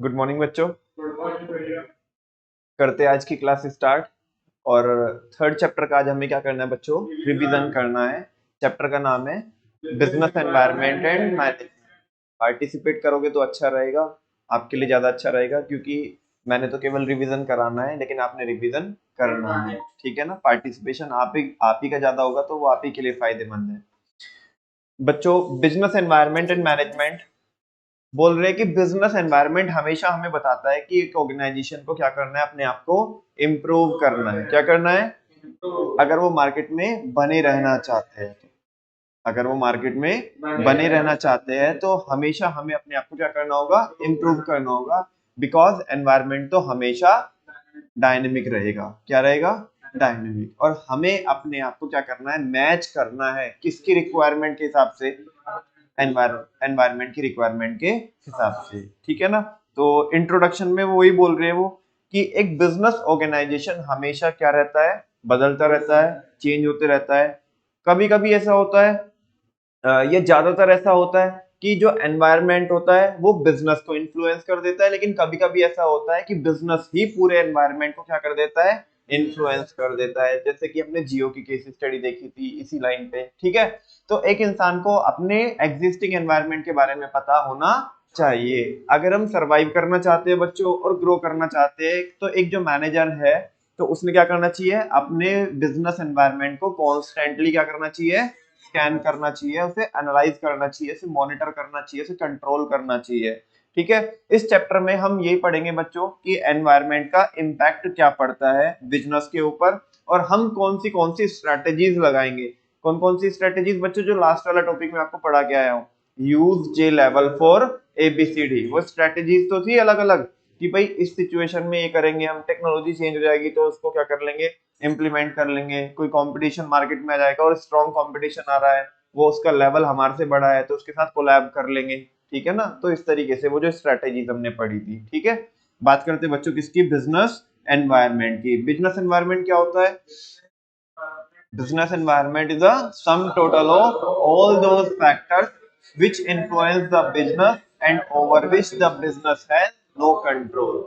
Good morning बच्चों। करते हैं आज की क्लास स्टार्ट। और थर्ड चैप्टर का आज हमें क्या करना है बच्चों? रिवीजन करना है। चैप्टर का नाम है business environment and management. Participate करोगे तो अच्छा रहेगा, आपके लिए ज्यादा अच्छा रहेगा, क्योंकि मैंने तो केवल रिवीजन कराना है लेकिन आपने रिवीजन करना है। ठीक है ना? पार्टिसिपेशन आप ही का ज्यादा होगा तो वो आप ही के लिए फायदेमंद है। बच्चों, बिजनेस एनवायरनमेंट एंड मैनेजमेंट बोल रहे हैं कि बिजनेस एनवायरनमेंट हमेशा हमें बताता है कि एक ऑर्गेनाइजेशन को क्या करना है, अपने आप को इम्प्रूव करना है। क्या करना है? अगर वो मार्केट में बने रहना चाहते हैं, अगर वो मार्केट में बने रहना चाहते हैं तो हमेशा हमें अपने आप को क्या करना होगा? इम्प्रूव करना होगा। बिकॉज एनवायरनमेंट तो हमेशा डायनेमिक रहेगा। क्या रहेगा? डायनेमिक। और हमें अपने आप को क्या करना है? मैच करना है। किसकी रिक्वायरमेंट के हिसाब से? एनवायरनमेंट की रिक्वायरमेंट के हिसाब से। ठीक है ना? तो इंट्रोडक्शन में वो वही बोल रहे हैं वो कि एक बिजनेस ऑर्गेनाइजेशन हमेशा क्या रहता है? बदलता रहता है, चेंज होते रहता है। कभी कभी ऐसा होता है, ये ज्यादातर ऐसा होता है कि जो एनवायरनमेंट होता है वो बिजनेस को इन्फ्लुएंस कर देता है, लेकिन कभी कभी ऐसा होता है कि बिजनेस ही पूरे एनवायरनमेंट को क्या कर देता है? इन्फ्लुएंस कर देता है। जैसे कि हमने जियो की केस स्टडी देखी थी इसी लाइन पे। ठीक है? तो एक इंसान को अपने एग्जिस्टिंग एनवायरनमेंट के बारे में पता होना चाहिए। अगर हम सरवाइव करना चाहते हैं बच्चों और ग्रो करना चाहते हैं, तो एक जो मैनेजर है तो उसने क्या करना चाहिए? अपने बिजनेस एनवायरनमेंट को कॉन्स्टेंटली क्या करना चाहिए? स्कैन करना चाहिए, उसे एनालाइज करना चाहिए, उसे मॉनिटर करना चाहिए, उसे कंट्रोल करना चाहिए। ठीक है? इस चैप्टर में हम यही पढ़ेंगे बच्चों कि एनवायरनमेंट का इम्पैक्ट क्या पड़ता है बिजनेस के ऊपर, और हम कौन सी स्ट्रेटेजीज लगाएंगे। कौन कौन सी स्ट्रेटेजीज बच्चों? जो लास्ट वाला टॉपिक में आपको पढ़ा के आया हूँ, use J level for ABCD. वो स्ट्रेटेजीज तो थी अलग अलग कि भाई इस सिचुएशन में ये करेंगे, हम टेक्नोलॉजी चेंज हो जाएगी तो उसको क्या कर लेंगे? इम्प्लीमेंट कर लेंगे। कोई कंपटीशन मार्केट में आ जाएगा और स्ट्रॉन्ग कंपटीशन आ रहा है, वो उसका लेवल हमारे से बड़ा है तो उसके साथ कोलैब कर लेंगे। ठीक है ना? तो इस तरीके से वो जो स्ट्रेटेजीज हमने पढ़ी थी। ठीक है? बात करते बच्चों किसकी? बिजनेस एनवायरनमेंट की। बिजनेस एनवायरनमेंट क्या होता है? Business environment is a sum total of all those factors which influence the business and over which the business has no control.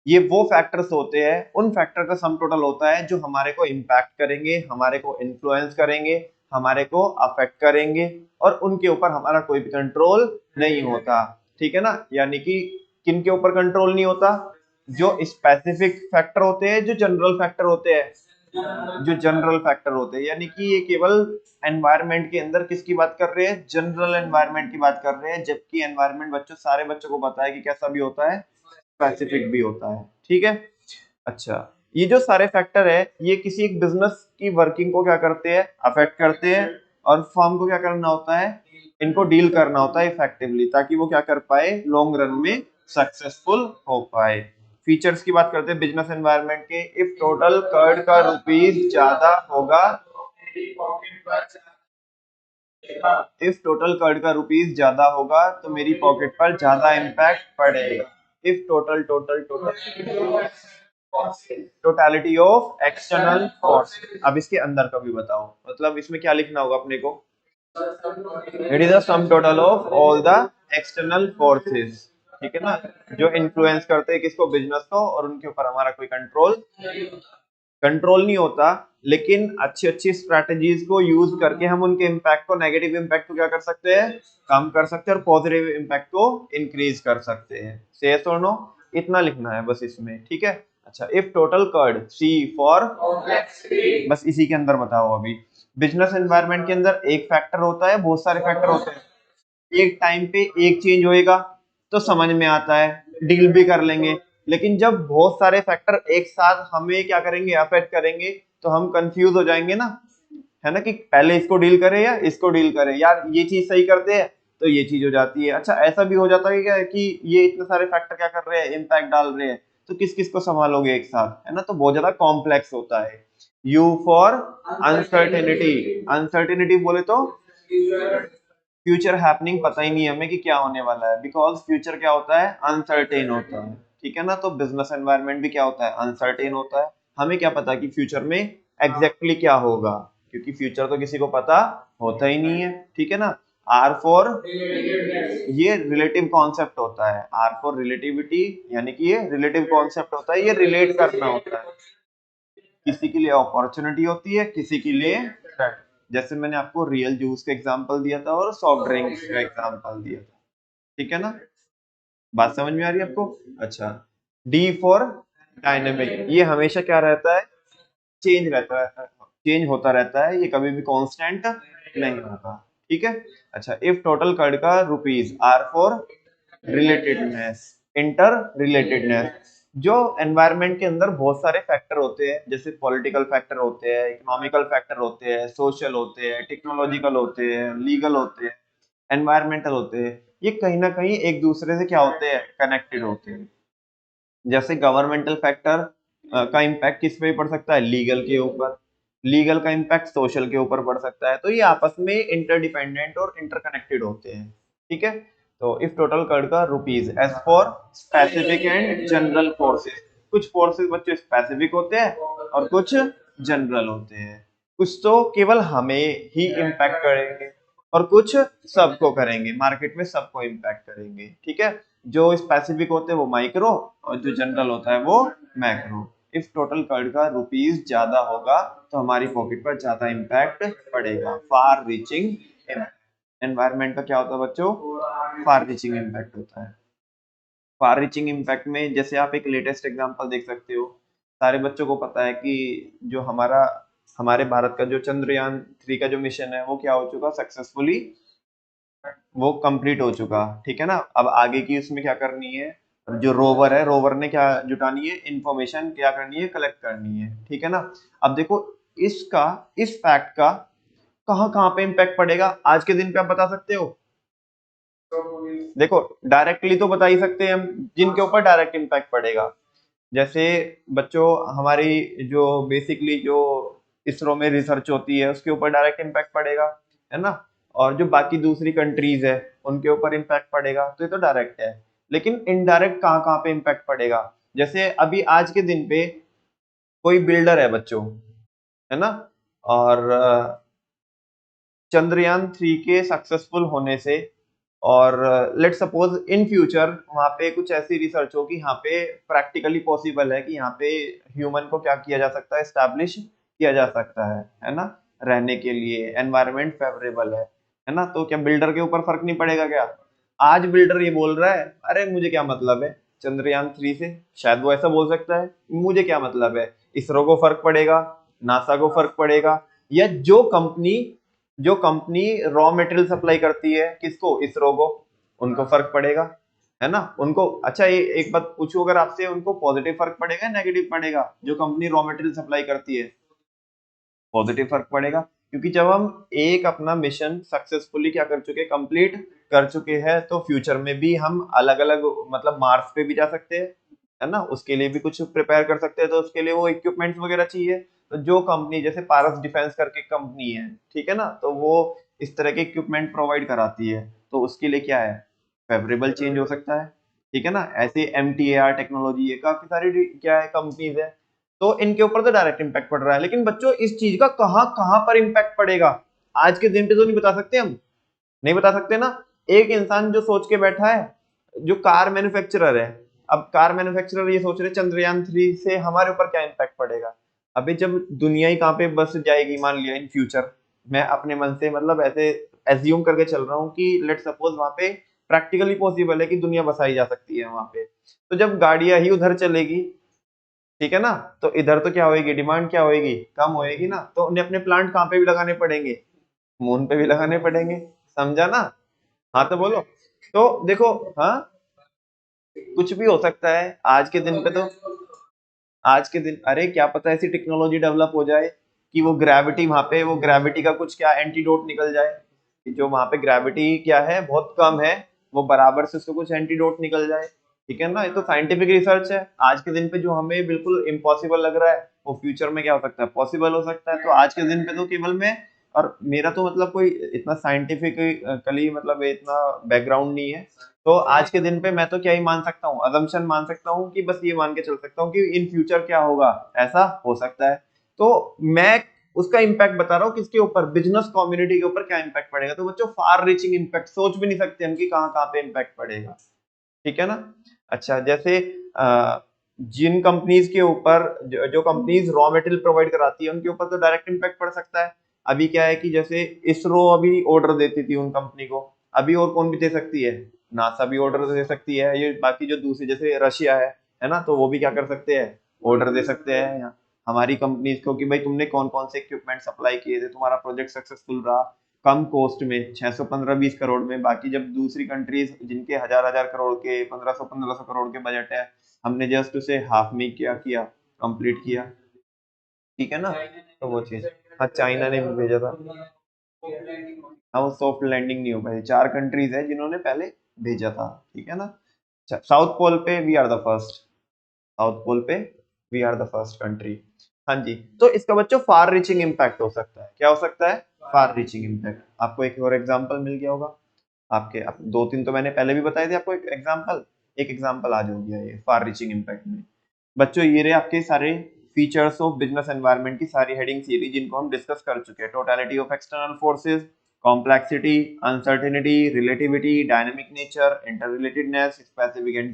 ये वो फैक्टर्स होते हैं, उन फैक्टर का सम टोटल होता है जो हमारे को इम्पैक्ट करेंगे, हमारे को इन्फ्लुएंस करेंगे, हमारे को अफेक्ट करेंगे, और उनके ऊपर हमारा कोई भी कंट्रोल नहीं होता। ठीक है ना? यानी कि किन के ऊपर कंट्रोल नहीं होता? जो स्पेसिफिक फैक्टर होते हैं, जो जनरल फैक्टर होते हैं, जो जनरल फैक्टर होते हैं। यानी कि ये केवल एनवायरनमेंट के अंदर किसकी बात कर रहे हैं? जनरल एनवायरनमेंट की बात कर रहे हैं। जबकि एनवायरनमेंट बच्चों, सारे बच्चों को पता है कि कैसा भी होता है, स्पेसिफिक भी होता है। ठीक है? अच्छा, ये जो सारे फैक्टर है ये किसी एक बिजनेस की वर्किंग को क्या करते हैं? अफेक्ट करते हैं। और फर्म को क्या करना होता है? इनको डील करना होता है इफेक्टिवली, ताकि वो क्या कर पाए? लॉन्ग रन में सक्सेसफुल हो पाए। फीचर्स की बात करते हैं बिजनेस एनवायरनमेंट के। इफ टोटल कर्ड का रुपीज ज्यादा होगा, इफ टोटल कर्ड का रुपीज ज्यादा होगा तो मेरी पॉकेट पर ज्यादा इम्पैक्ट पड़ेगा। If total total total totality of external force. अब इसके अंदर का भी बताओ, मतलब इसमें क्या लिखना होगा अपने को? It is the sum total of all the external forces. ठीक है ना? जो इन्फ्लुएंस करते हैं किसको? बिजनेस को, और उनके ऊपर हमारा कोई कंट्रोल नहीं होता। लेकिन अच्छी अच्छी स्ट्रेटजीज को यूज करके हम उनके इम्पैक्ट को, नेगेटिव इम्पैक्ट को क्या कर सकते हैं? कम कर सकते हैं, और पॉजिटिव इम्पैक्ट को इंक्रीज कर सकते हैं। यस और नो? इतना लिखना है बस इसमें। ठीक है? अच्छा, if total curd C for, बस इसी के अंदर बताओ। अभी बिजनेस एनवायरनमेंट के अंदर एक फैक्टर होता है, बहुत सारे फैक्टर होते हैं। एक टाइम पे एक चेंज होएगा तो समझ में आता है, डील भी कर लेंगे। लेकिन जब बहुत सारे फैक्टर एक साथ हमें क्या करेंगे? अफेक्ट करेंगे, तो हम कंफ्यूज हो जाएंगे ना, है ना? कि पहले इसको डील करें या इसको डील करें, यार ये चीज सही करते हैं तो ये चीज हो जाती है। अच्छा, ऐसा भी हो जाता है क्या कि ये इतने सारे फैक्टर क्या कर रहे हैं? इम्पैक्ट डाल रहे हैं, तो किस किस को संभालोगे एक साथ, है ना? तो बहुत ज्यादा कॉम्प्लेक्स होता है। You for uncertainty. अनसर्टेनिटी बोले तो फ्यूचर हैपनिंग, पता ही नहीं है हमें कि क्या होने वाला है, बिकॉज फ्यूचर क्या होता है? अनसर्टेन होता है। ठीक है ना? तो बिजनेस एनवायरनमेंट भी क्या होता है? अनसर्टेन होता है। हमें क्या पता कि फ्यूचर में एग्जैक्टली क्या होगा, क्योंकि फ्यूचर तो किसी को पता होता ही नहीं है। ठीक है ना? आर फॉर, ये रिलेटिव कॉन्सेप्ट होता है, आर फॉर रिलेटिविटी, यानी कि ये रिलेटिव कॉन्सेप्ट होता है, ये रिलेट करना होता है, किसी के लिए अपॉर्चुनिटी होती है, किसी के लिए थ्रेट। जैसे मैंने आपको रियल जूस का एग्जांपल दिया था और सॉफ्ट ड्रिंक्स का एग्जांपल दिया था, ठीक है ना, बात समझ में आ रही है आपको? अच्छा, डी फॉर डायनेमिक, ये हमेशा क्या रहता है, चेंज रहता है, चेंज होता रहता है, ये कभी भी कांस्टेंट नहीं होगा, ठीक है। अच्छा, इफ टोटल कार्ड का rupees, are for relatedness, inter relatedness, जो एनवायरनमेंट के अंदर बहुत सारे फैक्टर होते हैं, जैसे पॉलिटिकल फैक्टर होते हैं, इकोनॉमिकल फैक्टर होते हैं, सोशल होते हैं, टेक्नोलॉजिकल होते हैं, लीगल होते हैं, एनवायरमेंटल होते हैं, ये कहीं ना कहीं एक दूसरे से क्या होते हैं, कनेक्टेड होते हैं। जैसे गवर्नमेंटल फैक्टर का इम्पैक्ट किस पे पड़ सकता है, लीगल के ऊपर, लीगल का इम्पैक्ट सोशल के ऊपर पड़ सकता है, तो ये आपस में इंटरडिपेंडेंट और इंटरकनेक्टेड होते हैं, ठीक है। तो इफ टोटल कर्ड का rupees, as for specific and general forces, कुछ फोर्सेस बच्चे स्पेसिफिक होते हैं और कुछ जनरल होते हैं, कुछ तो केवल हमें ही इम्पैक्ट करेंगे और कुछ सबको करेंगे, मार्केट में सबको इम्पैक्ट करेंगे, ठीक है। जो स्पेसिफिक होते हैं वो माइक्रो और जो जनरल होता है वो मैक्रो। इफ टोटल कर्ड का रुपीज ज्यादा होगा तो हमारी पॉकेट पर ज्यादा इम्पैक्ट पड़ेगा, फार रीचिंग। एनवायरमेंट का क्या होता है बच्चों, फार रीचिंग इम्पैक्ट होता है। फार रीचिंग इम्पैक्ट में जैसे आप एक लेटेस्ट एग्जांपल देख सकते हो, सारे बच्चों को पता है कि जो हमारे भारत का जो चंद्रयान 3 का जो मिशन है वो क्या हो चुका, सक्सेसफुली वो कंप्लीट हो चुका, ठीक है ना। अब आगे की उसमें क्या करनी है, जो रोवर है, रोवर ने क्या जुटानी है, इंफॉर्मेशन क्या करनी है, कलेक्ट करनी है, ठीक है ना। अब देखो, इसका, इस फैक्ट का कहाँ कहाँ पे इम्पैक्ट पड़ेगा आज के दिन पे, आप बता सकते हो? देखो, डायरेक्टली तो बता ही सकते हैं हम, जिनके ऊपर डायरेक्ट इम्पैक्ट पड़ेगा, जैसे बच्चों हमारी जो बेसिकली जो इसरो में रिसर्च होती है उसके ऊपर डायरेक्ट इम्पैक्ट पड़ेगा, है ना। और जो बाकी दूसरी कंट्रीज है उनके ऊपर इम्पैक्ट पड़ेगा, तो ये तो डायरेक्ट है। लेकिन इनडायरेक्ट कहाँ कहाँ पे इम्पैक्ट पड़ेगा, जैसे अभी आज के दिन पे कोई बिल्डर है बच्चों, है ना, और चंद्रयान 3 के सक्सेसफुल होने से, और लेट सपोज इन फ्यूचर वहां पे कुछ ऐसी रिसर्च हो कि यहाँ पे प्रैक्टिकली पॉसिबल है कि यहाँ पे ह्यूमन को क्या किया जा सकता है, स्टैब्लिश किया जा सकता है ना, रहने के लिए एनवायरनमेंट फेवरेबल है ना, तो क्या बिल्डर के ऊपर फर्क नहीं पड़ेगा क्या? आज बिल्डर ये बोल रहा है, अरे मुझे क्या मतलब है चंद्रयान 3 से, शायद वो ऐसा बोल सकता है, मुझे क्या मतलब है, इसरो को फर्क पड़ेगा, नासा को फर्क पड़ेगा, या जो कंपनी रॉ मटेरियल सप्लाई करती है किसको, इसरो को, उनको फर्क पड़ेगा, है ना, उनको। अच्छा, ये एक बात पूछूं अगर आपसे, उनको पॉजिटिव फर्क पड़ेगा, नेगेटिव पड़ेगा, जो कंपनी रॉ मटेरियल सप्लाई करती है? पॉजिटिव फर्क पड़ेगा, क्योंकि जब हम एक अपना मिशन सक्सेसफुली क्या कर चुके, कंप्लीट कर चुके हैं, तो फ्यूचर में भी हम अलग अलग, मतलब मार्स पे भी जा सकते हैं, है ना, उसके लिए भी कुछ प्रिपेयर कर सकते हैं, तो उसके लिए वो इक्विपमेंट्स वगैरह चाहिए। तो जो कंपनी, जैसे पारस डिफेंस करके कंपनी है, ठीक है ना, तो वो इस तरह के इक्विपमेंट प्रोवाइड कराती है, तो उसके लिए क्या है, फेवरेबल चेंज हो सकता है, ठीक है ना। ऐसे MTAR टेक्नोलॉजी है, काफी सारी क्या है कंपनीज है, तो इनके ऊपर तो डायरेक्ट इम्पैक्ट पड़ रहा है। लेकिन बच्चों, इस चीज का कहाँ कहाँ पर इम्पैक्ट पड़ेगा आज के दिन पे तो नहीं बता सकते हम, नहीं बता सकते ना। एक इंसान जो सोच के बैठा है, जो कार मैन्युफैक्चरर है, अब कार मैन्युफैक्चरर ये सोच रहे चंद्रयान 3 से हमारे ऊपर क्या इम्पैक्ट पड़ेगा। अभी जब दुनिया ही कहाँ पे बस जाएगी, मान लिया इन फ्यूचर, मैं अपने मन से मतलब ऐसे एज्यूम करके चल रहा हूँ कि लेट सपोज वहां पे प्रैक्टिकली पॉसिबल है कि दुनिया बसाई जा सकती है वहां पे, तो जब गाड़ियां ही उधर चलेगी, ठीक है ना, तो इधर तो क्या होएगी, डिमांड क्या होएगी, कम होएगी ना, तो उन्हें अपने प्लांट कहाँ पे भी लगाने पड़ेंगे, मून पे भी लगाने पड़ेंगे, समझा ना। हाँ तो बोलो, तो देखो, हाँ, कुछ भी हो सकता है आज के दिन पे तो, आज के दिन, अरे क्या पता ऐसी टेक्नोलॉजी डेवलप हो जाए कि वो ग्रेविटी, वहां पे वो ग्रेविटी का कुछ क्या एंटीडोट निकल जाए, कि जो वहां पे ग्रेविटी क्या है, बहुत कम है, वो बराबर से उसको कुछ एंटीडोट निकल जाए, ठीक है ना। ये तो साइंटिफिक रिसर्च है, आज के दिन पे जो हमें बिल्कुल इम्पॉसिबल लग रहा है वो फ्यूचर में क्या हो सकता है, पॉसिबल हो सकता है। तो आज के दिन पे तो केवल मैं, और मेरा तो मतलब कोई इतना साइंटिफिकली मतलब इतना बैकग्राउंड नहीं है, तो आज के दिन पे मैं तो क्या ही मान सकता हूँ, अजम्पशन मान सकता हूँ कि बस ये मान के चल सकता हूँ कि इन फ्यूचर क्या होगा, ऐसा हो सकता है। तो मैं उसका इम्पैक्ट बता रहा हूँ किसके ऊपर, बिजनेस कम्युनिटी के ऊपर क्या इम्पैक्ट पड़ेगा। तो बच्चों फार रीचिंग इम्पैक्ट सोच भी नहीं सकते हम कि कहाँ कहाँ पे इम्पैक्ट पड़ेगा, ठीक है ना। अच्छा, जैसे जिन कंपनीज के ऊपर जो कंपनीज रॉ मटेरियल प्रोवाइड कराती है उनके ऊपर तो डायरेक्ट इम्पैक्ट पड़ सकता है। अभी क्या है कि जैसे इसरो अभी ऑर्डर देती थी उन कंपनी को, अभी और कौन भी दे सकती है, नासा भी ऑर्डर दे सकती है, ये बाकी जो दूसरी जैसे रशिया है ना, तो वो भी क्या कर सकते हैं, ऑर्डर दे सकते हैं हमारी कंपनीज को कि भाई तुमने कौन कौन से इक्विपमेंट सप्लाई किए थे, तुम्हारा प्रोजेक्ट सक्सेसफुल रहा, कम कॉस्ट में 615-20 करोड़ में। बाकी जब दूसरी कंट्रीज जिनके हजार हजार करोड़ के 1500 करोड़ के बजट है, हमने जस्ट उसे हाफ में क्या किया, कंप्लीट किया, ठीक है ना। तो वो चीज, हाँ चाइना ने भी भेजा था, हाँ वो सॉफ्ट लैंडिंग नहीं हो पाई, 4 कंट्रीज है जिन्होंने पहले भेजा था, ठीक है ना। अच्छा, साउथ पोल पे we are the first, South Pole पे we are the first country. हाँ जी, तो इसका बच्चों फार रीचिंग इम्पैक्ट हो सकता है, क्या हो सकता है, फार रीचिंग इम्पैक्ट। आपको एक और एग्जांपल मिल गया होगा, आपके दो तीन तो मैंने पहले भी बताए थे आपको, एक एग्जांपल आज हो गया ये फार रीचिंग इम्पैक्ट में। बच्चों ये रहे आपके सारे फीचर्स ऑफ बिजनेस एनवायरनमेंट की सारी हेडिंग्स ये रही जिनको हम डिस्कस कर चुके हैं। Totality of external forces, complexity, uncertainty, relativity, dynamic nature, interrelatedness, specific and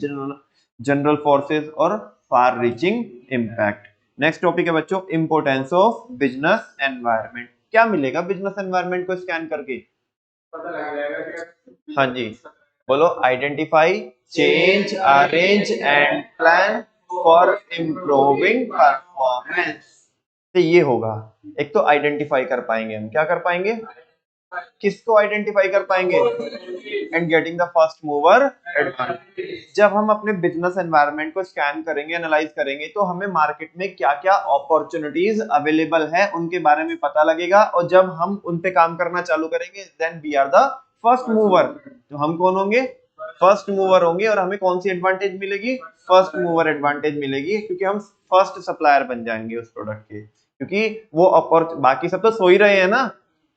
general forces और far reaching impact. Next topic है बच्चों इंपोर्टेंस ऑफ बिजनेस एनवायरनमेंट। क्या मिलेगा बिजनेस एनवायरनमेंट को स्कैन करके, हाँ जी बोलो, identify, change, arrange and plan for improving performance. तो ये होगा, एक तो आइडेंटिफाई कर पाएंगे हम, क्या कर पाएंगे, किसको आइडेंटिफाई कर पाएंगे, and getting the first mover advantage. जब हम अपने बिजनेस एनवायरनमेंट को स्कैन करेंगे, एनालाइज करेंगे, तो हमें मार्केट में क्या क्या अपॉर्चुनिटीज अवेलेबल है उनके बारे में पता लगेगा, और जब हम उन पे काम करना चालू करेंगे then we are the first mover. तो हम कौन होंगे, फर्स्ट मूवर होंगे, और हमें कौन सी एडवांटेज मिलेगी, फर्स्ट मूवर एडवांटेज मिलेगी, क्योंकि हम फर्स्ट सप्लायर बन जाएंगे उस प्रोडक्ट के। क्योंकि वो बाकी सब तो सो ही रहे हैं ना,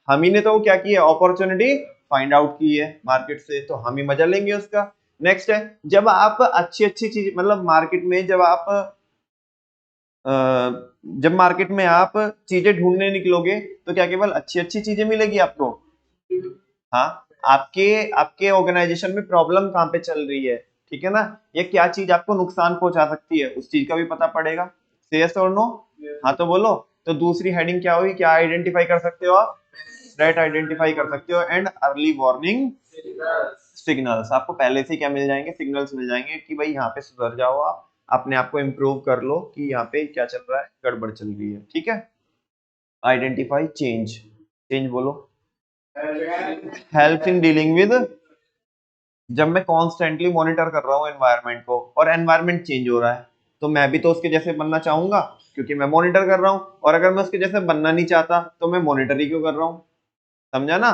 हम ही ने तो क्या किया, अपॉर्चुनिटी फाइंड आउट की है मार्केट से, तो हम ही मजा लेंगे उसका। नेक्स्ट है, जब आप अच्छी अच्छी चीज मतलब मार्केट में जब मार्केट में आप चीजें ढूंढने निकलोगे तो क्या केवल अच्छी अच्छी चीजें मिलेगी आपको, हाँ, आपके आपके ऑर्गेनाइजेशन में प्रॉब्लम कहाँ पे चल रही है, ठीक है ना, या क्या चीज आपको नुकसान पहुंचा सकती है, उस चीज का भी पता पड़ेगा। यस और नो, हाँ तो बोलो। तो दूसरी हेडिंग क्या हुई, क्या आइडेंटिफाई कर सकते हो आप, थ्रेट आइडेंटिफाई कर सकते हो, एंड अर्ली वार्निंग सिग्नल्स, आपको पहले से क्या मिल जाएंगे, सिग्नल्स मिल जाएंगे कि भाई यहाँ पे सुधर जाओ, आप अपने आप को इम्प्रूव कर लो कि यहाँ पे क्या चल रहा है, गड़बड़ चल रही है, ठीक है। आइडेंटिफाई चेंज, चेंज बोलो, हेल्प इन डीलिंग विद, जब मैं कॉन्स्टेंटली मॉनिटर कर रहा हूँ एनवायरनमेंट को और एनवायरनमेंट चेंज हो रहा है, तो मैं भी तो उसके जैसे बनना चाहूंगा, क्योंकि मैं मॉनिटर कर रहा हूँ, और अगर मैं उसके जैसे बनना नहीं चाहता तो मैं मॉनिटर ही क्यों कर रहा हूँ, समझा ना।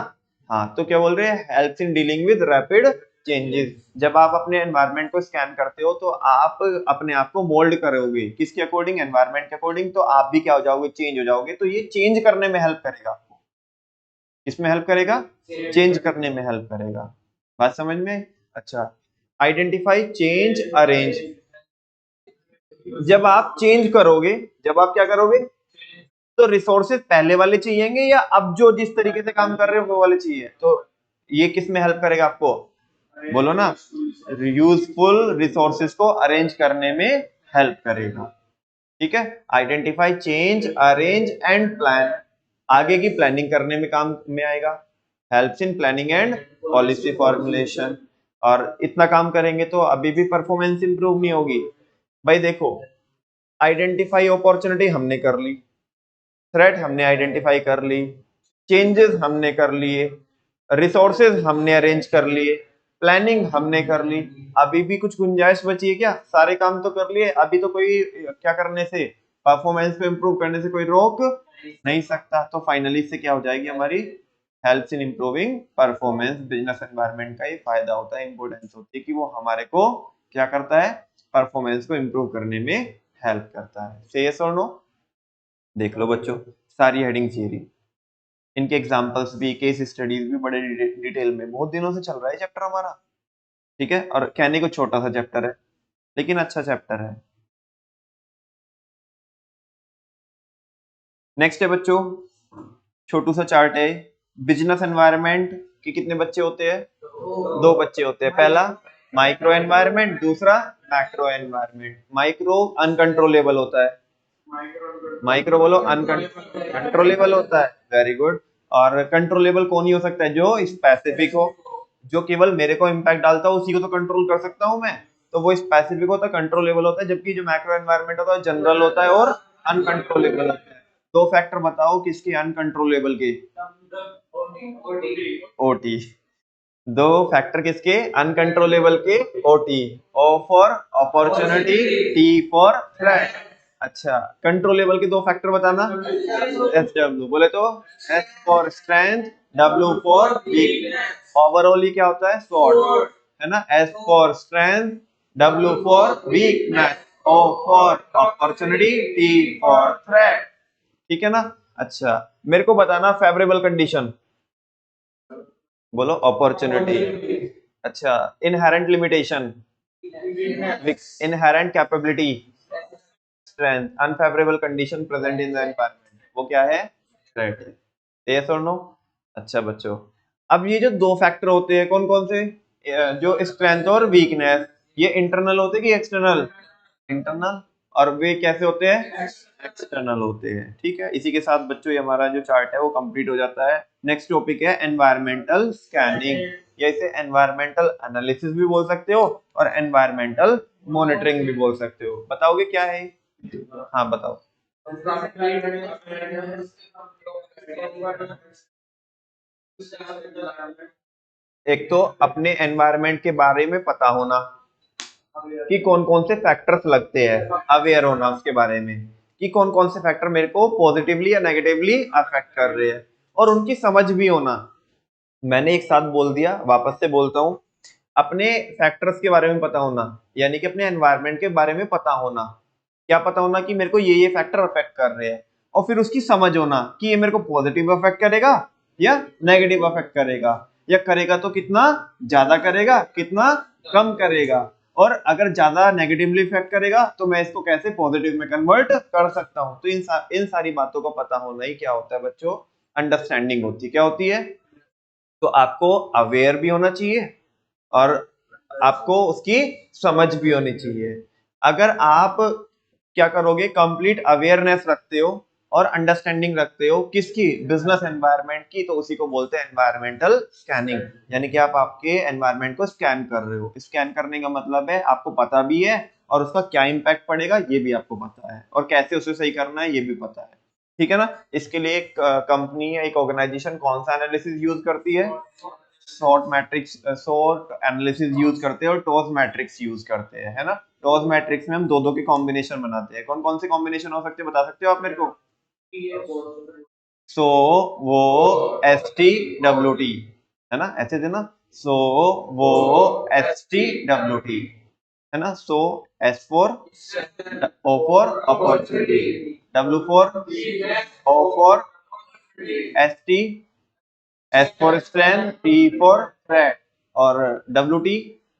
हाँ, तो क्या बोल रहे हैं, helps in dealing with rapid changes. जब आप अपने एनवायरनमेंट को स्कैन करते हो तो आप अपने आप को मोल्ड करोगे किसके अकॉर्डिंग, एनवायरनमेंट के अकॉर्डिंग, तो आप भी क्या हो जाओगे, चेंज हो जाओगे। तो ये चेंज करने में हेल्प करेगा आपको, किसमें हेल्प करेगा, चेंज करने में हेल्प करेगा, बात समझ में। अच्छा, आइडेंटिफाई, चेंज, अरेंज। जब आप चेंज करोगे, जब आप क्या करोगे, तो रिसोर्सेज पहले वाले चाहिएंगे या अब जो जिस तरीके से काम कर रहे हो वो वाले चाहिए, तो ये किस में हेल्प करेगा आपको, बोलो ना, यूजफुल रिसोर्सेज को अरेंज करने में हेल्प करेगा, ठीक है। Identify, change, arrange and plan, आगे की प्लानिंग करने में काम में आएगा, helps in planning and policy formulation. और इतना काम करेंगे तो अभी भी परफॉर्मेंस इंप्रूव नहीं होगी। भाई देखो, आइडेंटिफाई अपॉर्चुनिटी हमने कर ली, थ्रेट हमने आइडेंटिफाई कर ली, चेंजेस हमने कर लिए, रिसोर्सेज हमने अरेंज कर लिए, प्लानिंग हमने कर ली, अभी भी कुछ गुंजाइश बची है क्या, सारे काम तो कर लिए, अभी तो कोई क्या करने से, परफॉर्मेंस को इंप्रूव करने से कोई रोक नहीं सकता। तो फाइनली इससे क्या हो जाएगी हमारी, helps in improving performance. Business environment का ये फायदा होता है, इंपॉर्टेंस होती है कि वो हमारे को क्या करता है, परफॉर्मेंस को इंप्रूव करने में हेल्प करता है। से यस और नो, देख लो बच्चों, सारी हेडिंग्स ये रही, इनके एग्जांपल्स भी, केस स्टडीज भी बड़े डिटेल में, बहुत दिनों से चल रहा है चैप्टर हमारा, ठीक है, और कहने को छोटा सा चैप्टर है लेकिन अच्छा चैप्टर है। नेक्स्ट है बच्चों, छोटू सा चार्ट है। बिजनेस एनवायरनमेंट के कितने बच्चे होते हैं? दो बच्चे होते हैं। पहला माइक्रो एनवायरनमेंट, दूसरा मैक्रो एनवायरनमेंट। माइक्रो अनकंट्रोलेबल होता है, माइक्रो बोलो अनकंट्रोलेबल होता है, वेरी गुड। और कंट्रोलेबल कौन ही हो सकता है? जो स्पेसिफिक हो, जो केवल मेरे को इम्पैक्ट डालता है उसी को तो कंट्रोल कर सकता हूं मैं, तो वो स्पेसिफिक होता है, कंट्रोलेबल होता है। जबकि जो मैक्रो एनवायरनमेंट होता है जनरल होता है और अनकंट्रोलेबल होता है। दो फैक्टर बताओ किसके अनकंट्रोलेबल के? ओटी। दो फैक्टर किसके? अनकंट्रोलेबल के, OT. O for opportunity, T for threat. अच्छा, कंट्रोलेबल के दो फैक्टर बताना। एस डब्ल्यू बोले तो S for strength, W for weakness. Overall ये क्या होता है? स्वॉट, है ना? S for strength, W for weakness, O for opportunity, T for threat. ठीक है ना? अच्छा, मेरे को बताना फेवरेबल कंडीशन। बोलो अपॉर्चुनिटी। अच्छा, inherent limitation, inherent capability, strength, unfavourable condition present in the environment, वो क्या है? थ्रेट है। यस और नो? अच्छा बच्चों, अब ये जो दो फैक्टर होते हैं कौन कौन से? जो स्ट्रेंथ और वीकनेस, ये इंटरनल होते हैं कि एक्सटर्नल? इंटरनल। और वे कैसे होते हैं? एक्सटर्नल होते हैं। ठीक है, इसी के साथ बच्चों ये हमारा जो चार्ट है वो कंप्लीट हो जाता है। नेक्स्ट टॉपिक है एनवायरमेंटल स्कैनिंग, या इसे एनवायरमेंटल एनालिसिस भी बोल सकते हो और एनवायरमेंटल मॉनिटरिंग भी बोल सकते हो। बताओगे क्या है? हाँ बताओ। एक तो अपने एनवायरनमेंट के बारे में पता होना कि कौन कौन से फैक्टर्स लगते हैं, अवेयर होना उसके बारे में कि कौन कौन से फैक्टर मेरे को पॉजिटिवली या नेगेटिवली अफेक्ट कर रहे हैं, और उनकी समझ भी होना। मैंने एक साथ बोल दिया, वापस से बोलता हूँ। अपने फैक्टर्स के बारे में पता होना, यानी कि अपने एनवायरनमेंट के बारे में पता होना। क्या पता होना? कि मेरे को ये फैक्टर अफेक्ट कर रहे हैं, और फिर उसकी समझ होना कि ये मेरे को पॉजिटिव अफेक्ट करेगा या नेगेटिव अफेक्ट करेगा, या करेगा तो कितना ज्यादा करेगा, कितना कम करेगा, और अगर ज्यादा नेगेटिवली इफेक्ट करेगा तो मैं इसको कैसे पॉजिटिव में कन्वर्ट कर सकता हूँ। तो इन सारी बातों का पता होना ही क्या होता है बच्चों? अंडरस्टैंडिंग होती है। क्या होती है? तो आपको अवेयर भी होना चाहिए और आपको उसकी समझ भी होनी चाहिए। अगर आप क्या करोगे? कंप्लीट अवेयरनेस रखते हो और अंडरस्टैंडिंग रखते हो किसकी? बिजनेस एनवायरनमेंट की, तो उसी को बोलते हैं एनवायरमेंटल स्कैनिंग। यानी कि आप आपके एनवायरनमेंट को स्कैन कर रहे हो। स्कैन करने का मतलब है आपको पता भी है और उसका क्या इम्पैक्ट पड़ेगा ये भी आपको पता है, और कैसे उसे सही करना है ये भी पता है। ठीक है ना? इसके लिए एक कंपनी या एक ऑर्गेनाइजेशन कौन सा एनालिसिस यूज करती है? शॉर्ट एनालिसिस यूज करते हैं और टॉस मैट्रिक्स यूज करते हैं, है ना? टॉस मैट्रिक्स में हम दो दो के कॉम्बिनेशन बनाते हैं। कौन कौन से कॉम्बिनेशन हो सकते हैं बता सकते हो आप मेरे को? सो वो एस टी डब्ल्यू टी, है ना? ऐसे थे ना? सो वो एस टी डब्ल्यू टी, है ना? So S for, O for opportunity, W for, O for S T, S for strength, T for threat, और W T,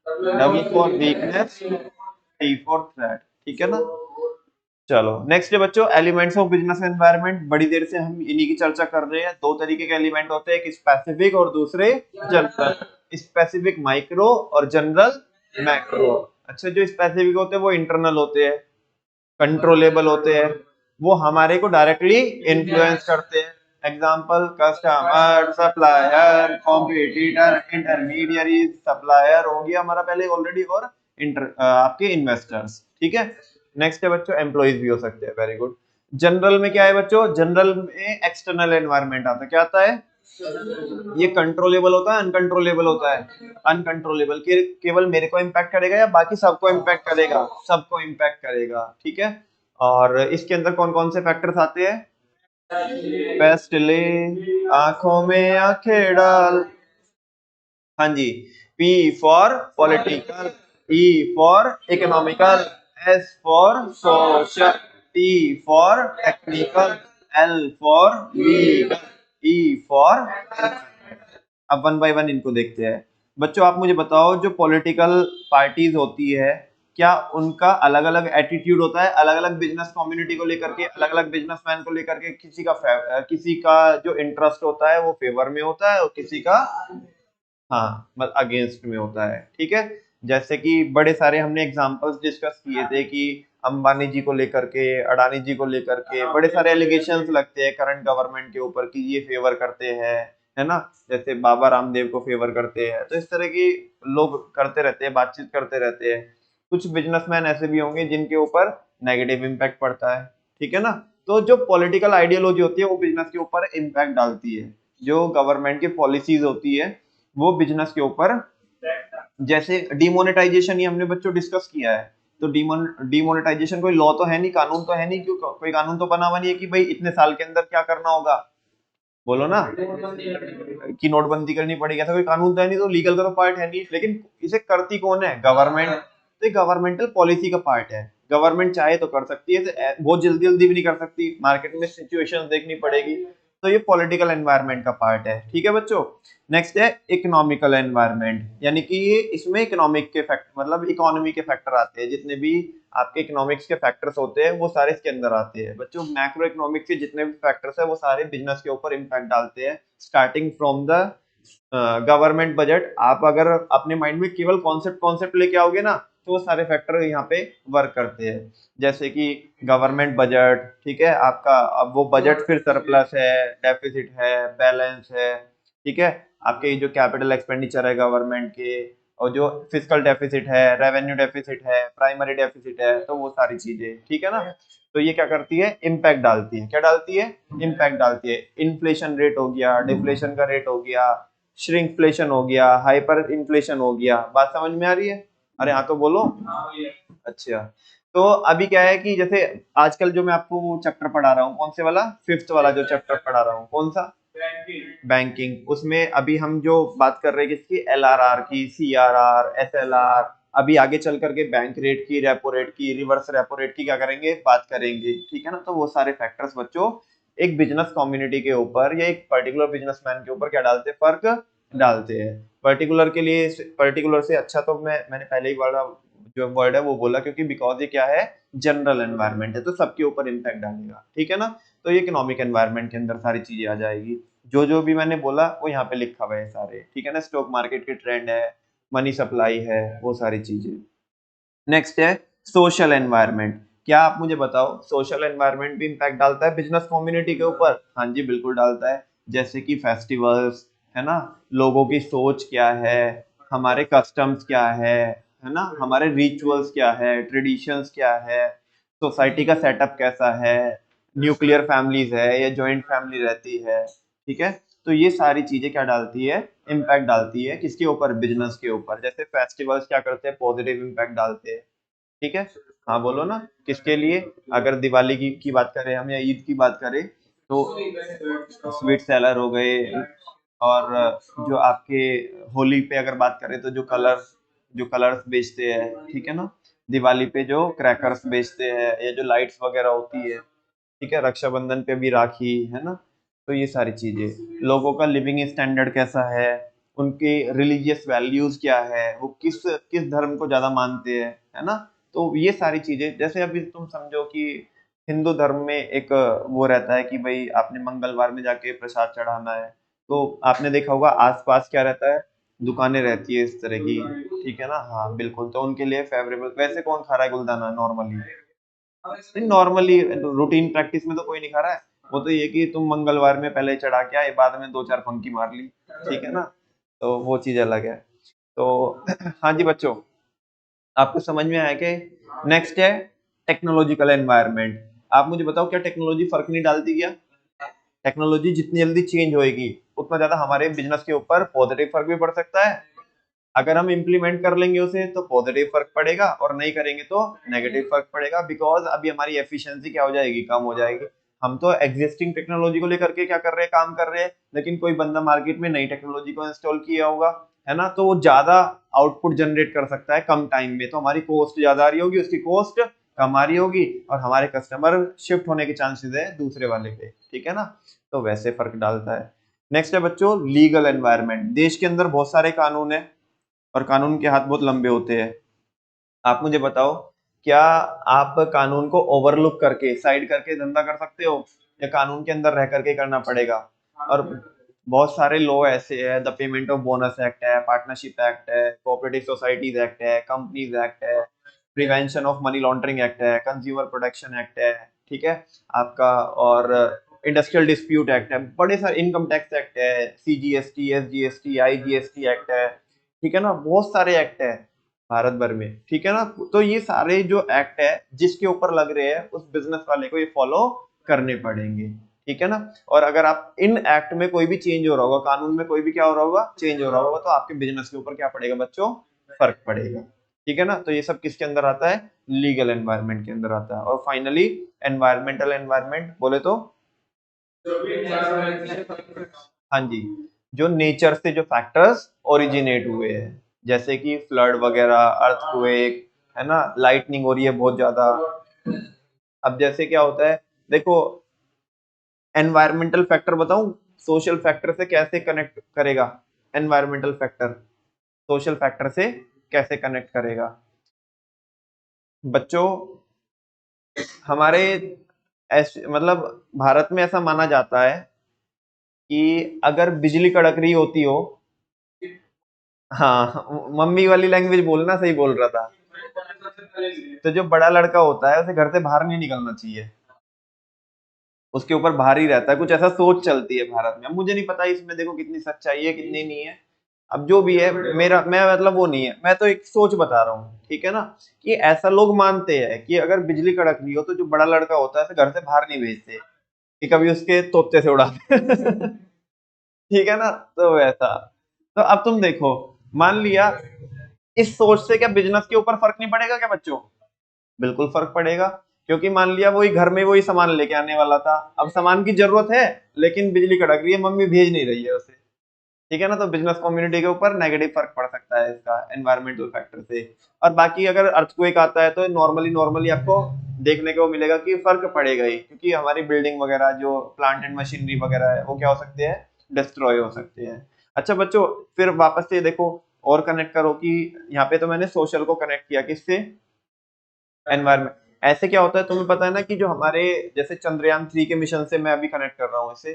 W for weakness, T for threat. ठीक है ना? चलो नेक्स्ट है बच्चों elements of business environment. बड़ी देर से हम इन्हीं की चर्चा कर रहे हैं। दो तरीके के एलिमेंट होते हैं, एक स्पेसिफिक और दूसरे जनरल। स्पेसिफिक माइक्रो और जनरल मैक्रो। अच्छा, जो स्पेसिफिक होते हैं वो इंटरनल होते हैं, कंट्रोलेबल होते हैं, वो हमारे को डायरेक्टली इन्फ्लुएंस करते हैं। Example customer, supplier, competitor, intermediary. Supplier हो गया हमारा पहले ऑलरेडी, और आपके इन्वेस्टर्स। ठीक है? नेक्स्ट है बच्चों एम्प्लॉइज भी हो सकते हैं, वेरी गुड। जनरल में क्या है बच्चों? जनरल में एक्सटर्नल एनवायरनमेंट आता है। क्या आता है? ये कंट्रोलेबल होता है, अनकंट्रोलेबल होता है? अनकंट्रोलेबल। केवल मेरे को इम्पैक्ट करेगा या बाकी सबको इम्पैक्ट करेगा? सबको इम्पैक्ट करेगा। ठीक है? और इसके अंदर कौन कौन से फैक्टर्स आते हैं? पेस्ट ले, आंखों में आंखें डाल। हाँ जी। P for political, E for economical, S for social, T for technical, L for legal, E for. अब वन बाय वन इनको देखते हैं। बच्चों आप मुझे बताओ, जो पॉलिटिकल पार्टीज होती है क्या उनका अलग अलग एटीट्यूड होता है, अलग अलग बिजनेस कम्युनिटी को लेकर के, अलग अलग बिजनेसमैन को लेकर के, किसी का जो इंटरेस्ट होता है वो फेवर में होता है और किसी का हाँ मतलब अगेंस्ट में होता है। ठीक है, जैसे कि बड़े सारे हमने एग्जांपल्स डिस्कस किए थे कि अंबानी जी को लेकर के, अडानी जी को लेकर के बड़े सारे एलिगेशंस लगते हैं करंट गवर्नमेंट के ऊपर कि ये फेवर करते हैं, है ना, जैसे बाबा रामदेव को फेवर करते हैं। तो इस तरह की लोग करते रहते हैं, बातचीत करते रहते हैं। कुछ बिजनेसमैन ऐसे भी होंगे जिनके ऊपर नेगेटिव इम्पैक्ट पड़ता है। ठीक है ना, तो जो पॉलिटिकल आइडियोलॉजी होती है वो बिजनेस के ऊपर इम्पैक्ट डालती है। जो गवर्नमेंट की पॉलिसीज होती है वो बिजनेस के ऊपर, जैसे डिमोनेटाइजेशन ही हमने बच्चों डिस्कस किया है। तो डिमोनेटाइजेशन कोई लॉ तो है नहीं, कानून तो है नहीं, क्यों कोई कानून तो बना हुआ नहीं है कि भाई इतने साल के अंदर क्या करना होगा, बोलो ना, कि नोटबंदी करनी पड़ेगी, ऐसा कोई कानून तो है नहीं, तो लीगल का तो पार्ट है नहीं। लेकिन इसे करती कौन है, गवर्नमेंट। तो ये गवर्नमेंटल पॉलिसी का पार्ट है। गवर्नमेंट चाहे तो कर सकती है, बहुत जल्दी जल्दी भी नहीं कर सकती, मार्केट में सिचुएशन देखनी पड़ेगी। तो ये पॉलिटिकल एनवायरनमेंट का पार्ट है। ठीक है बच्चों, नेक्स्ट है इकोनॉमिकल एनवायरनमेंट, यानी कि ये इसमें इकोनॉमिक के फैक्टर, मतलब इकोनॉमी के फैक्टर आते हैं। जितने भी आपके इकोनॉमिक्स के फैक्टर्स होते हैं वो सारे इसके अंदर आते हैं बच्चों। मैक्रो इकोनॉमिक्स के जितने भी फैक्टर्स है वो सारे बिजनेस के ऊपर इम्पैक्ट डालते हैं, starting from the government budget. आप अगर अपने माइंड में केवल कॉन्सेप्ट कॉन्सेप्ट लेके आओगे ना, तो वो सारे फैक्टर यहाँ पे वर्क करते हैं। जैसे कि गवर्नमेंट बजट, ठीक है आपका, अब वो बजट फिर सरप्लस है, डेफिसिट है, बैलेंस है, ठीक है, आपके जो कैपिटल एक्सपेंडिचर है गवर्नमेंट के, और जो फिजिकल डेफिसिट है, रेवेन्यू डेफिसिट है, प्राइमरी डेफिसिट है, तो वो सारी चीजें। ठीक है ना, तो ये क्या करती है, इम्पैक्ट डालती है। क्या डालती है, इम्पैक्ट डालती है। इन्फ्लेशन रेट हो गया, डिफ्लेशन का रेट हो गया, श्रिंकफ्लेशन हो गया, हाइपर इन्फ्लेशन हो गया। बात समझ में आ रही है? अरे हाँ तो बोलो। अच्छा, तो अभी क्या है कि जैसे आजकल जो मैं आपको वो चैप्टर पढ़ा रहा हूँ, कौन से वाला, फिफ्थ वाला जो चैप्टर पढ़ा रहा हूँ, कौन सा, बैंकिंग। उसमें अभी हम जो बात कर रहे हैं किसकी, एलआरआर की, सीआरआर, एसएलआर। अभी आगे चल करके बैंक रेट की, रेपो रेट की, रिवर्स रेपो रेट की क्या करेंगे, बात करेंगे। ठीक है ना, तो वो सारे फैक्टर्स बच्चों एक बिजनेस कम्युनिटी के ऊपर या एक पर्टिकुलर बिजनेसमैन के ऊपर क्या डालते हैं, फर्क डालते हैं। पर्टिकुलर के लिए, पर्टिकुलर से अच्छा तो मैंने पहले ही वाला जो वर्ड है वो बोला, क्योंकि बिकॉज ये क्या है, जनरल एनवायरनमेंट है, तो सबके ऊपर इम्पैक्ट डालेगा। ठीक है ना, तो ये इकोनॉमिक एनवायरनमेंट के अंदर सारी चीजें आ जाएगी। जो जो भी मैंने बोला वो यहाँ पे लिखा हुआ है सारे। ठीक है ना, स्टॉक मार्केट के ट्रेंड है, मनी सप्लाई है, वो सारी चीजें। नेक्स्ट है सोशल एनवायरनमेंट। क्या आप मुझे बताओ, सोशल एनवायरनमेंट भी इम्पैक्ट डालता है बिजनेस कम्युनिटी के ऊपर? हाँ जी बिल्कुल डालता है। जैसे कि फेस्टिवल्स, है ना, लोगों की सोच क्या है, हमारे कस्टम्स क्या है ना, हमारे रिचुअल्स क्या है, ट्रेडिशंस क्या है, सोसाइटी का सेटअप कैसा है, न्यूक्लियर फैमिलीज है या जॉइंट फैमिली रहती है। ठीक है, तो ये सारी चीजें क्या डालती है, इम्पैक्ट डालती है किसके ऊपर, बिजनेस के ऊपर। जैसे फेस्टिवल्स क्या करते हैं, पॉजिटिव इम्पैक्ट डालते हैं। ठीक है, हाँ बोलो ना, किसके लिए, अगर दिवाली की बात करें हम या ईद की बात करें, तो स्वीट सेलर हो गए, और जो आपके होली पे अगर बात करें तो जो कलर्स बेचते हैं, ठीक है ना, दिवाली पे जो क्रैकर्स बेचते हैं या जो लाइट्स वगैरह होती है, ठीक है, रक्षाबंधन पे भी राखी, है ना। तो ये सारी चीजें, लोगों का लिविंग स्टैंडर्ड कैसा है, उनके रिलीजियस वैल्यूज क्या है, वो किस किस धर्म को ज्यादा मानते हैं, है ना। तो ये सारी चीजें, जैसे अभी तुम समझो कि हिंदू धर्म में एक वो रहता है कि भाई आपने मंगलवार में जाके प्रसाद चढ़ाना है, तो आपने देखा होगा आसपास क्या रहता है, दुकानें रहती है इस तरह की। ठीक है ना, हाँ बिल्कुल, तो उनके लिए फेवरेबल। वैसे कौन खा रहा है गुलदाना नॉर्मली, नॉर्मली रूटीन प्रैक्टिस में तो कोई नहीं खा रहा है। वो तो ये कि तुम मंगलवार में पहले चढ़ा के आए, बाद में दो चार फंकी मार ली, ठीक है ना, तो वो चीज अलग है। तो हाँ जी बच्चों, आपको समझ में आया कि नेक्स्ट है टेक्नोलॉजिकल एनवायरनमेंट। आप मुझे बताओ, क्या टेक्नोलॉजी फर्क नहीं डालती क्या? टेक्नोलॉजी जितनी जल्दी चेंज होएगी उतना ज्यादा हमारे बिजनेस के ऊपर पॉजिटिव फर्क भी पड़ सकता है। अगर हम इम्प्लीमेंट कर लेंगे उसे तो पॉजिटिव फर्क पड़ेगा, और नहीं करेंगे तो नेगेटिव फर्क पड़ेगा। बिकॉज अभी हमारी एफिशिएंसी क्या हो जाएगी, कम हो जाएगी। हम तो एग्जिस्टिंग टेक्नोलॉजी को लेकर के क्या कर रहे हैं, काम कर रहे हैं, लेकिन कोई बंदा मार्केट में नई टेक्नोलॉजी को इंस्टॉल किया होगा, है ना, तो वो ज्यादा आउटपुट जनरेट कर सकता है कम टाइम में, तो हमारी कॉस्ट ज्यादा आ रही होगी, उसकी कॉस्ट कम आ रही होगी, और हमारे कस्टमर शिफ्ट होने के चांसेस है दूसरे वाले पे। ठीक है ना, तो वैसे फर्क डालता है। नेक्स्ट है बच्चों लीगल एनवायरनमेंट। देश के अंदर बहुत सारे कानून है और कानून के हाथ बहुत लंबे होते हैं। आप मुझे बताओ, क्या आप कानून को ओवरलुक करके साइड करके धंधा कर सकते हो, या कानून के अंदर रह करके करना पड़ेगा? और बहुत सारे लॉ ऐसे है, the payment of bonus act है, पार्टनरशिप एक्ट है, कोऑपरेटिव सोसाइटीज एक्ट है, कंपनीज एक्ट है, prevention of money laundering act है, कंज्यूमर प्रोटेक्शन एक्ट है, ठीक है आपका, और इंडस्ट्रियल डिस्प्यूट एक्ट है, बड़े सारे, इनकम टैक्स एक्ट है, सीजीएसटी, एसजीएसटी, आईजीएसटी एक्ट है, ठीक है ना, बहुत सारे एक्ट है भारत भर में, ठीक है ना। तो ये सारे जो एक्ट है जिसके ऊपर लग रहे हैं, उस बिजनेस वाले को ये फॉलो करने पड़ेंगे, ठीक है ना। और अगर आप इन एक्ट में कोई भी चेंज हो रहा होगा, कानून में कोई भी क्या हो रहा होगा, चेंज हो रहा होगा, तो आपके बिजनेस के ऊपर क्या पड़ेगा बच्चों, फर्क पड़ेगा, ठीक है ना। तो ये सब किसके अंदर आता है, लीगल एनवायरनमेंट के अंदर आता है। और फाइनली एनवायरमेंटल एनवायरनमेंट बोले तो, हाँ जी, जो नेचर से जो फैक्टर्स ओरिजिनेट हुए हैं, जैसे कि फ्लड वगैरह, अर्थक्वेक, है ना, लाइटनिंग हो रही है बहुत ज्यादा। अब जैसे क्या होता है, देखो, एनवायरमेंटल फैक्टर बताऊं, सोशल फैक्टर से कैसे कनेक्ट करेगा, एनवायरमेंटल फैक्टर सोशल फैक्टर से कैसे कनेक्ट करेगा बच्चों? हमारे ऐसे मतलब भारत में ऐसा माना जाता है कि अगर बिजली कड़क रही होती हो, हाँ, मम्मी वाली लैंग्वेज बोलना, सही बोल रहा था, तो जो बड़ा लड़का होता है उसे घर से बाहर नहीं निकलना चाहिए, उसके ऊपर भारी रहता है, कुछ ऐसा सोच चलती है भारत में। अब मुझे नहीं पता इसमें देखो कितनी सच्चाई है कितनी नहीं है, अब जो भी है, मेरा मैं मतलब वो नहीं है, मैं तो एक सोच बता रहा हूँ, ठीक है ना, कि ऐसा लोग मानते हैं कि अगर बिजली कड़क रही हो तो जो बड़ा लड़का होता है उसे घर से बाहर नहीं भेजते, कि कभी उसके तोते से उड़ाते ठीक है ना, तो वैसा। तो अब तुम देखो, मान लिया, इस सोच से क्या बिजनेस के ऊपर फर्क नहीं पड़ेगा क्या बच्चों? बिल्कुल फर्क पड़ेगा, क्योंकि मान लिया वही घर में वही सामान लेके आने वाला था, अब सामान की जरूरत है, लेकिन बिजली कड़क रही है, मम्मी भेज नहीं रही है उसे, ठीक है ना, तो बिजनेस कम्युनिटी के ऊपर नेगेटिव फर्क पड़ सकता है इसका, एनवायरमेंटल फैक्टर से। और बाकी अगर अर्थक्वेक आता है तो नॉर्मली नॉर्मली आपको देखने को मिलेगा कि फर्क पड़ेगा ही, क्योंकि हमारी बिल्डिंग वगैरह जो प्लांट एंड मशीनरी वगैरह है वो क्या हो सकते हैं, डिस्ट्रॉय हो सकते हैं। अच्छा बच्चों, फिर वापस से देखो और कनेक्ट करो कि यहाँ पे तो मैंने सोशल को कनेक्ट किया किससे, एनवायरमेंट। ऐसे क्या होता है तुम्हें पता है ना, कि जो हमारे जैसे चंद्रयान 3 के मिशन से मैं अभी कनेक्ट कर रहा हूँ इसे,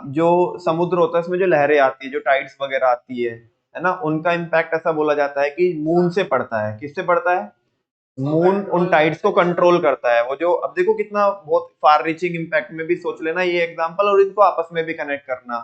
जो समुद्र होता है उसमें जो लहरें आती है, जो टाइड्स वगैरह आती है ना, उनका इम्पैक्ट ऐसा बोला जाता है कि मून से पड़ता है, किससे पड़ता है, मून उन टाइड्स को कंट्रोल करता है। वो जो अब देखो कितना बहुत फार रीचिंग इम्पैक्ट में भी सोच लेना ये एग्जांपल, और इनको आपस में भी कनेक्ट करना,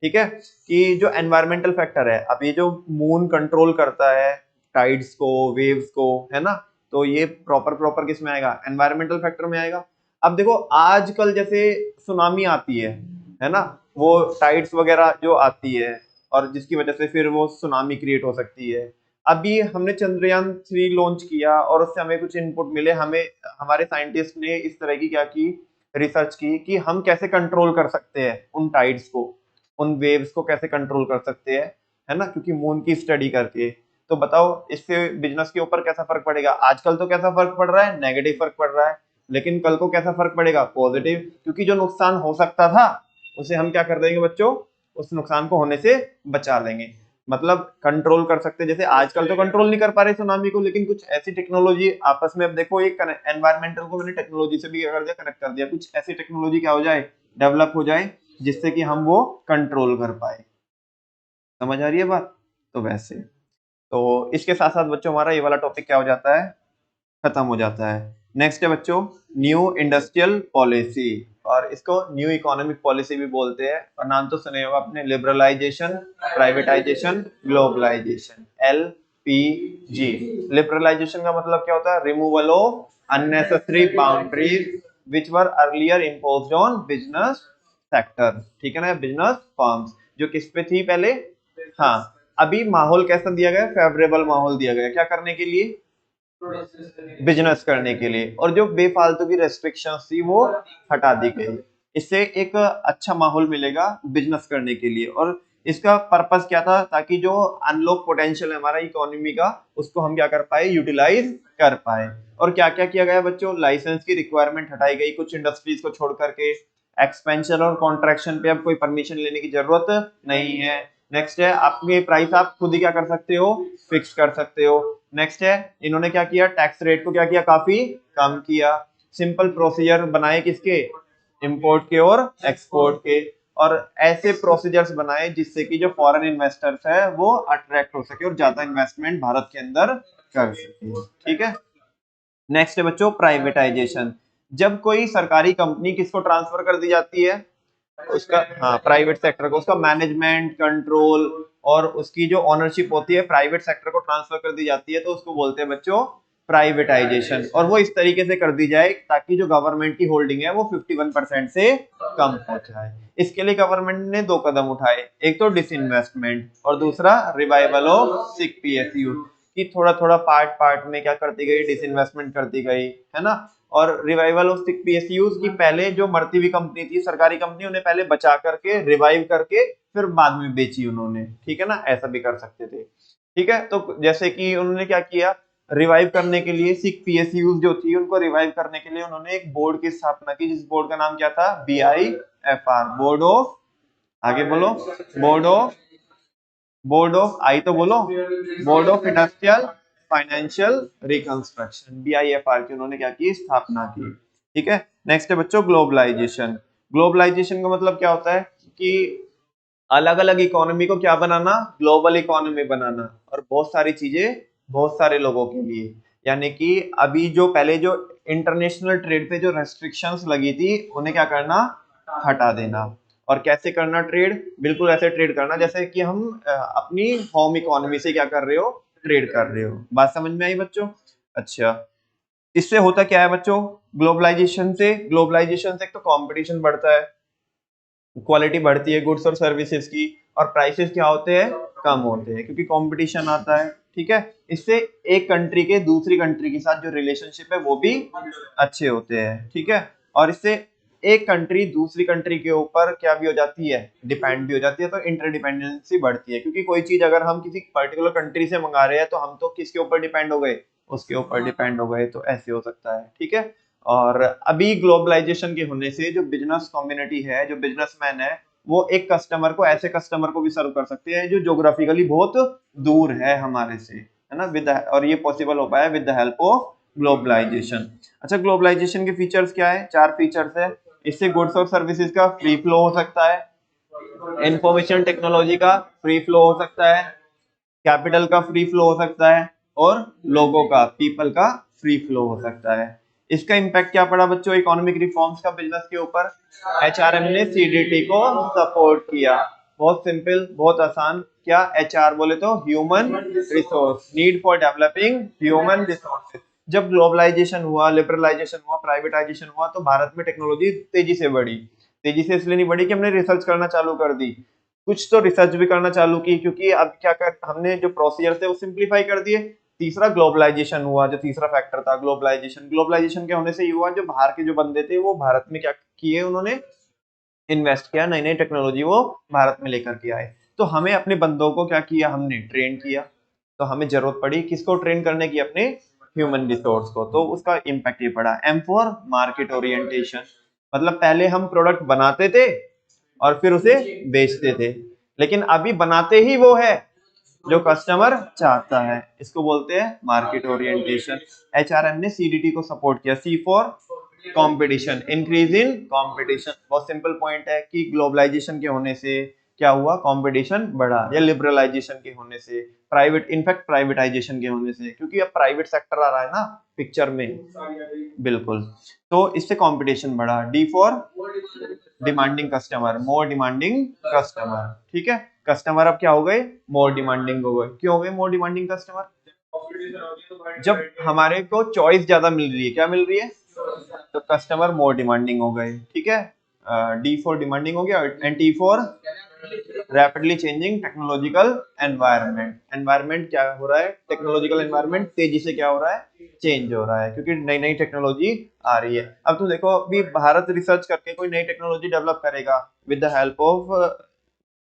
ठीक है, कि जो एनवायरमेंटल फैक्टर है, अब ये जो मून कंट्रोल करता है टाइड्स को, वेव्स को, है ना, तो ये प्रॉपर प्रॉपर किस में आएगा, एनवायरमेंटल फैक्टर में आएगा। अब देखो आजकल जैसे सुनामी आती है ना, वो टाइड्स वगैरह जो आती है, और जिसकी वजह से फिर वो सुनामी क्रिएट हो सकती है। अभी हमने चंद्रयान 3 लॉन्च किया और उससे हमें कुछ इनपुट मिले, हमें हमारे साइंटिस्ट ने इस तरह की क्या की, रिसर्च की कि हम कैसे कंट्रोल कर सकते हैं उन टाइड्स को, उन वेव्स को कैसे कंट्रोल कर सकते हैं, है ना, क्योंकि मून की स्टडी करके। तो बताओ इससे बिजनेस के ऊपर कैसा फर्क पड़ेगा? आजकल तो कैसा फर्क पड़ रहा है, नेगेटिव फर्क पड़ रहा है, लेकिन कल को कैसा फर्क पड़ेगा, पॉजिटिव, क्योंकि जो नुकसान हो सकता था उसे हम क्या कर देंगे बच्चों, उस नुकसान को होने से बचा लेंगे, मतलब कंट्रोल कर सकते हैं। जैसे आजकल तो कंट्रोल नहीं कर पा रहे सुनामी को, लेकिन कुछ ऐसी टेक्नोलॉजी आपस में, अब देखो एक एनवायरमेंटल को मैंने टेक्नोलॉजी से भी कर दिया, कनेक्ट कर दिया, कुछ ऐसी टेक्नोलॉजी क्या हो जाए, डेवलप हो जाए, जिससे कि हम वो कंट्रोल कर पाए। समझ आ रही है बात? तो वैसे, तो इसके साथ साथ बच्चों हमारा ये वाला टॉपिक क्या हो जाता है, खत्म हो जाता है। नेक्स्ट है बच्चों न्यू इंडस्ट्रियल पॉलिसी, और इसको न्यू इकोनॉमिक पॉलिसी भी बोलते हैं, और नाम तो सुने होगा आपने, liberalisation, privatisation, globalisation, LPG। Liberalisation का मतलब क्या होता है, removal of unnecessary boundaries which were earlier imposed on business sector, ठीक है ना, बिजनेस फर्म्स, जो किस पे थी पहले, हाँ, अभी माहौल कैसा दिया गया, फेवरेबल माहौल दिया गया, क्या करने के लिए, बिजनेस करने के लिए, और जो बेफालतू की रेस्ट्रिक्शंस थी वो हटा दी गई। इससे एक अच्छा माहौल मिलेगा बिजनेस करने के लिए, और इसका पर्पस क्या था, ताकि जो अनलॉक पोटेंशियल है हमारा इकोनॉमी का, उसको हम क्या कर पाए, यूटिलाइज कर पाए। और क्या क्या किया गया बच्चों, लाइसेंस की रिक्वायरमेंट हटाई गई कुछ इंडस्ट्रीज को छोड़ करके, एक्सपेंशन और कॉन्ट्रैक्शन पे अब कोई परमिशन लेने की जरूरत नहीं है, नेक्स्ट है आपके प्राइस आप खुद ही क्या कर सकते हो, फिक्स कर सकते हो। नेक्स्ट है इन्होंने क्या किया, टैक्स रेट को क्या किया, काफी कम किया। सिंपल प्रोसीजर बनाए किसके, इंपोर्ट के और एक्सपोर्ट के। और ऐसे प्रोसीजर्स बनाए जिससे कि जो फॉरेन इन्वेस्टर्स है वो अट्रैक्ट हो सके और ज्यादा इन्वेस्टमेंट भारत के अंदर कर सके। ठीक है। नेक्स्ट है बच्चों प्राइवेटाइजेशन। जब कोई सरकारी कंपनी किसको ट्रांसफर कर दी जाती है, उसका, हाँ, प्राइवेट सेक्टर को, उसका मैनेजमेंट कंट्रोल और उसकी जो ओनरशिप होती है प्राइवेट सेक्टर को ट्रांसफर कर दी जाती है, तो उसको बोलते हैं बच्चों प्राइवेटाइजेशन। और वो इस तरीके से कर दी जाए ताकि जो गवर्नमेंट की होल्डिंग है वो 51% से कम हो जाए। इसके लिए गवर्नमेंट ने 2 कदम उठाए, एक तो डिसइन्वेस्टमेंट और दूसरा रिवाइवल ऑफ सिक पीएसयू, कि थोड़ा थोड़ा पार्ट पार्ट में क्या करती गई, डिसइन्वेस्टमेंट करती गई, है ना। और रिवाइवल ऑफ सिक पीएसयूज की पहले जो मरती हुई कंपनी थी, सरकारी कंपनी, उन्हें पहले बचा करके रिवाइव करके फिर बाद में बेची उन्होंने, ठीक है ना, ऐसा भी कर सकते थे। ठीक है। तो जैसे कि उन्होंने क्या किया, रिवाइव करने के लिए सिक पीएसयूज जो थी उनको रिवाइव करने के लिए उन्होंने एक बोर्ड की स्थापना की, जिस बोर्ड का नाम क्या था, BIFR, बोर्ड ऑफ, आगे बोलो, बोर्ड ऑफ आई तो बोलो, board of industrial financial reconstruction, BIFR की उन्होंने क्या की, स्थापना की। ठीक है। नेक्स्ट है बच्चों ग्लोबलाइजेशन। ग्लोबलाइजेशन का मतलब क्या होता है कि अलग अलग इकोनॉमी को क्या बनाना, ग्लोबल इकोनॉमी बनाना, और बहुत सारी चीजें बहुत सारे लोगों के लिए। यानी कि अभी जो पहले जो इंटरनेशनल ट्रेड पे जो रेस्ट्रिक्शंस लगी थी उन्हें क्या करना, हटा देना। और कैसे करना ट्रेड, बिल्कुल ऐसे ट्रेड करना जैसे कि हम अपनी होम इकोनॉमी से क्या कर रहे हो, ट्रेड कर रहे हो। बात समझ में आई बच्चों? अच्छा, इससे होता क्या है बच्चों, ग्लोबलाइजेशन से एक तो कंपटीशन बढ़ता है, क्वालिटी बढ़ती है गुड्स और सर्विसेज की, और प्राइसेस क्या होते हैं, कम होते हैं, क्योंकि कंपटीशन आता है। ठीक है। इससे एक कंट्री के दूसरी कंट्री के साथ जो रिलेशनशिप है वो भी अच्छे होते हैं। ठीक है। और इससे एक कंट्री दूसरी कंट्री के ऊपर क्या भी हो जाती है, डिपेंड भी हो जाती है, तो इंटरडिपेंडेंसी बढ़ती है, क्योंकि कोई चीज अगर हम किसी पर्टिकुलर कंट्री से मंगा रहे हैं तो हम तो किसके ऊपर डिपेंड हो गए, उसके ऊपर डिपेंड हो गए, तो ऐसे हो सकता है। ठीक है। और अभी ग्लोबलाइजेशन के होने से जो बिजनेस कम्युनिटी है, जो बिजनेसमैन है, वो एक कस्टमर को, ऐसे कस्टमर को भी सर्व कर सकते हैं जो ज्योग्राफिकली बहुत दूर है हमारे से, है ना, और ये पॉसिबल हो पाया with the help of globalisation. अच्छा, ग्लोबलाइजेशन के फीचर्स क्या है, 4 फीचर्स है। इससे गुड्स और सर्विसेज का फ्री फ्लो हो सकता है, इंफॉर्मेशन टेक्नोलॉजी का फ्री फ्लो हो सकता है, कैपिटल का फ्री फ्लो हो सकता है, और लोगों का, पीपल का फ्री फ्लो हो सकता है। इसका इम्पैक्ट क्या पड़ा बच्चों इकोनॉमिक रिफॉर्म्स का बिजनेस के ऊपर, HRM ने CDT को सपोर्ट किया। बहुत सिंपल, बहुत आसान। क्या HR बोले तो human resource, need for developing human resources. जब ग्लोबलाइजेशन हुआ, लिबरलाइजेशन हुआ, प्राइवेटाइजेशन हुआ, तो भारत में टेक्नोलॉजी तेजी से बढ़ी। तेजी से इसलिए नहीं बढ़ी कि हमने रिसर्च करना चालू कर दी, कुछ तो रिसर्च भी करना चालू की, क्योंकि अब क्या कर, हमने जो प्रोसीजर थे वो सिंप्लीफाई कर दिए। तीसरा ग्लोबलाइजेशन हुआ, जो तीसरा फैक्टर था ग्लोबलाइजेशन। ग्लोबलाइजेशन के होने से ये हुआ, जो बाहर के जो बंदे थे वो भारत में क्या किए, उन्होंने इन्वेस्ट किया, नई नई टेक्नोलॉजी वो भारत में लेकर के आए। तो हमें अपने बंदों को क्या किया, हमने ट्रेन किया। तो हमें जरूरत पड़ी किसको ट्रेन करने की, अपने ह्यूमन रिसोर्स को, तो उसका इम्पैक्ट ये पड़ा। M फॉर मार्केट ओरिएंटेशन, मतलब पहले हम प्रोडक्ट बनाते थे और फिर उसे बेचते थे, लेकिन अभी बनाते ही वो है जो कस्टमर चाहता है, इसको बोलते हैं मार्केट ओरिएंटेशन। HRM ने CDT को सपोर्ट किया। C for competition, increase in competition. बहुत सिंपल पॉइंट है कि ग्लोबलाइजेशन के होने से क्या हुआ, कंपटीशन बढ़ा, या लिबरलाइजेशन के होने से, प्राइवेट, इनफैक्ट प्राइवेटाइजेशन के होने से, क्योंकि अब प्राइवेट सेक्टर आ रहा है ना पिक्चर में, बिल्कुल, तो इससे कंपटीशन बढ़ा। D for demanding customer, more demanding customer. ठीक है। कस्टमर अब क्या हो गए, मोर डिमांडिंग हो गए। क्यों हो गए मोर डिमांडिंग कस्टमर, जब हमारे को चॉइस ज्यादा मिल रही है, क्या मिल रही है, तो कस्टमर मोर डिमांडिंग हो गए। ठीक है। D फॉर डिमांडिंग हो गया, and T for rapidly changing technological environment. Environment क्या हो रहा है, टेक्नोलॉजिकल एनवायरनमेंट तेजी से क्या हो रहा है, चेंज हो रहा है, क्योंकि नई नई टेक्नोलॉजी आ रही है। अब तुम देखो, अभी भारत रिसर्च करके कोई नई टेक्नोलॉजी डेवलप करेगा विद द हेल्प ऑफ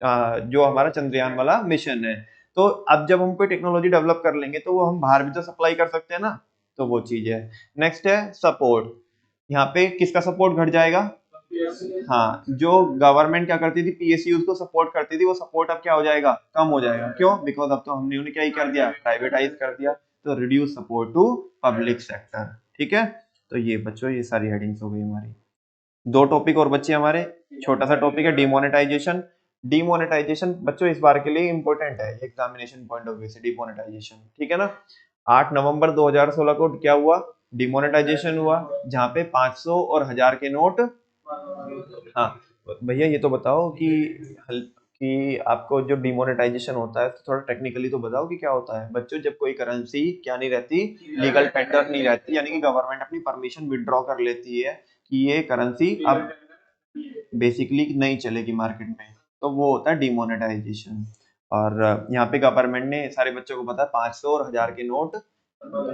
जो हमारा चंद्रयान वाला मिशन है, तो अब जब हम कोई टेक्नोलॉजी डेवलप कर लेंगे तो वो हम बाहर भी तो सप्लाई कर सकते हैं ना, तो वो चीज है। नेक्स्ट है सपोर्ट। यहाँ पे किसका सपोर्ट घट जाएगा, हाँ, जो गवर्नमेंट क्या करती थी, पीएसयूज को सपोर्ट करती थी, वो सपोर्ट अब क्या हो जाएगा, कम हो जाएगा। क्यों? बिकॉज अब तो हमने उन्हें क्या ही कर दिया, प्राइवेटाइज कर दिया। तो reduce support to public sector. ठीक है, तो ये बच्चों ये सारी हेडिंग्स हो गई हमारी। दो टॉपिक और बच्चे हमारे। छोटा सा टॉपिक है डिमोनेटाइजेशन। डिमोनेटाइजेशन बच्चों इस बार के लिए इंपॉर्टेंट है एग्जामिनेशन पॉइंट ऑफ व्यू से, डिमोनेटाइजेशन। ठीक है ना। 8 नवंबर 2016 को क्या हुआ, डिमोनेटाइजेशन हुआ, जहां पे 500 और 1000 के नोट। हाँ, भैया ये तो बताओ कि आपको जो डिमोनेटाइजेशन होता है तो थोड़ा टेक्निकली तो बताओ कि क्या होता है बच्चों, जब कोई करेंसी क्या नहीं रहती, लीगल टेंडर नहीं रहती, यानी कि गवर्नमेंट अपनी परमिशन विड्रॉ कर लेती है कि ये करेंसी अब बेसिकली नहीं चलेगी मार्केट में, तो वो होता है डिमोनेटाइजेशन। और यहाँ पे गवर्नमेंट ने सारे बच्चों को पता है 500 और 1000 के नोट,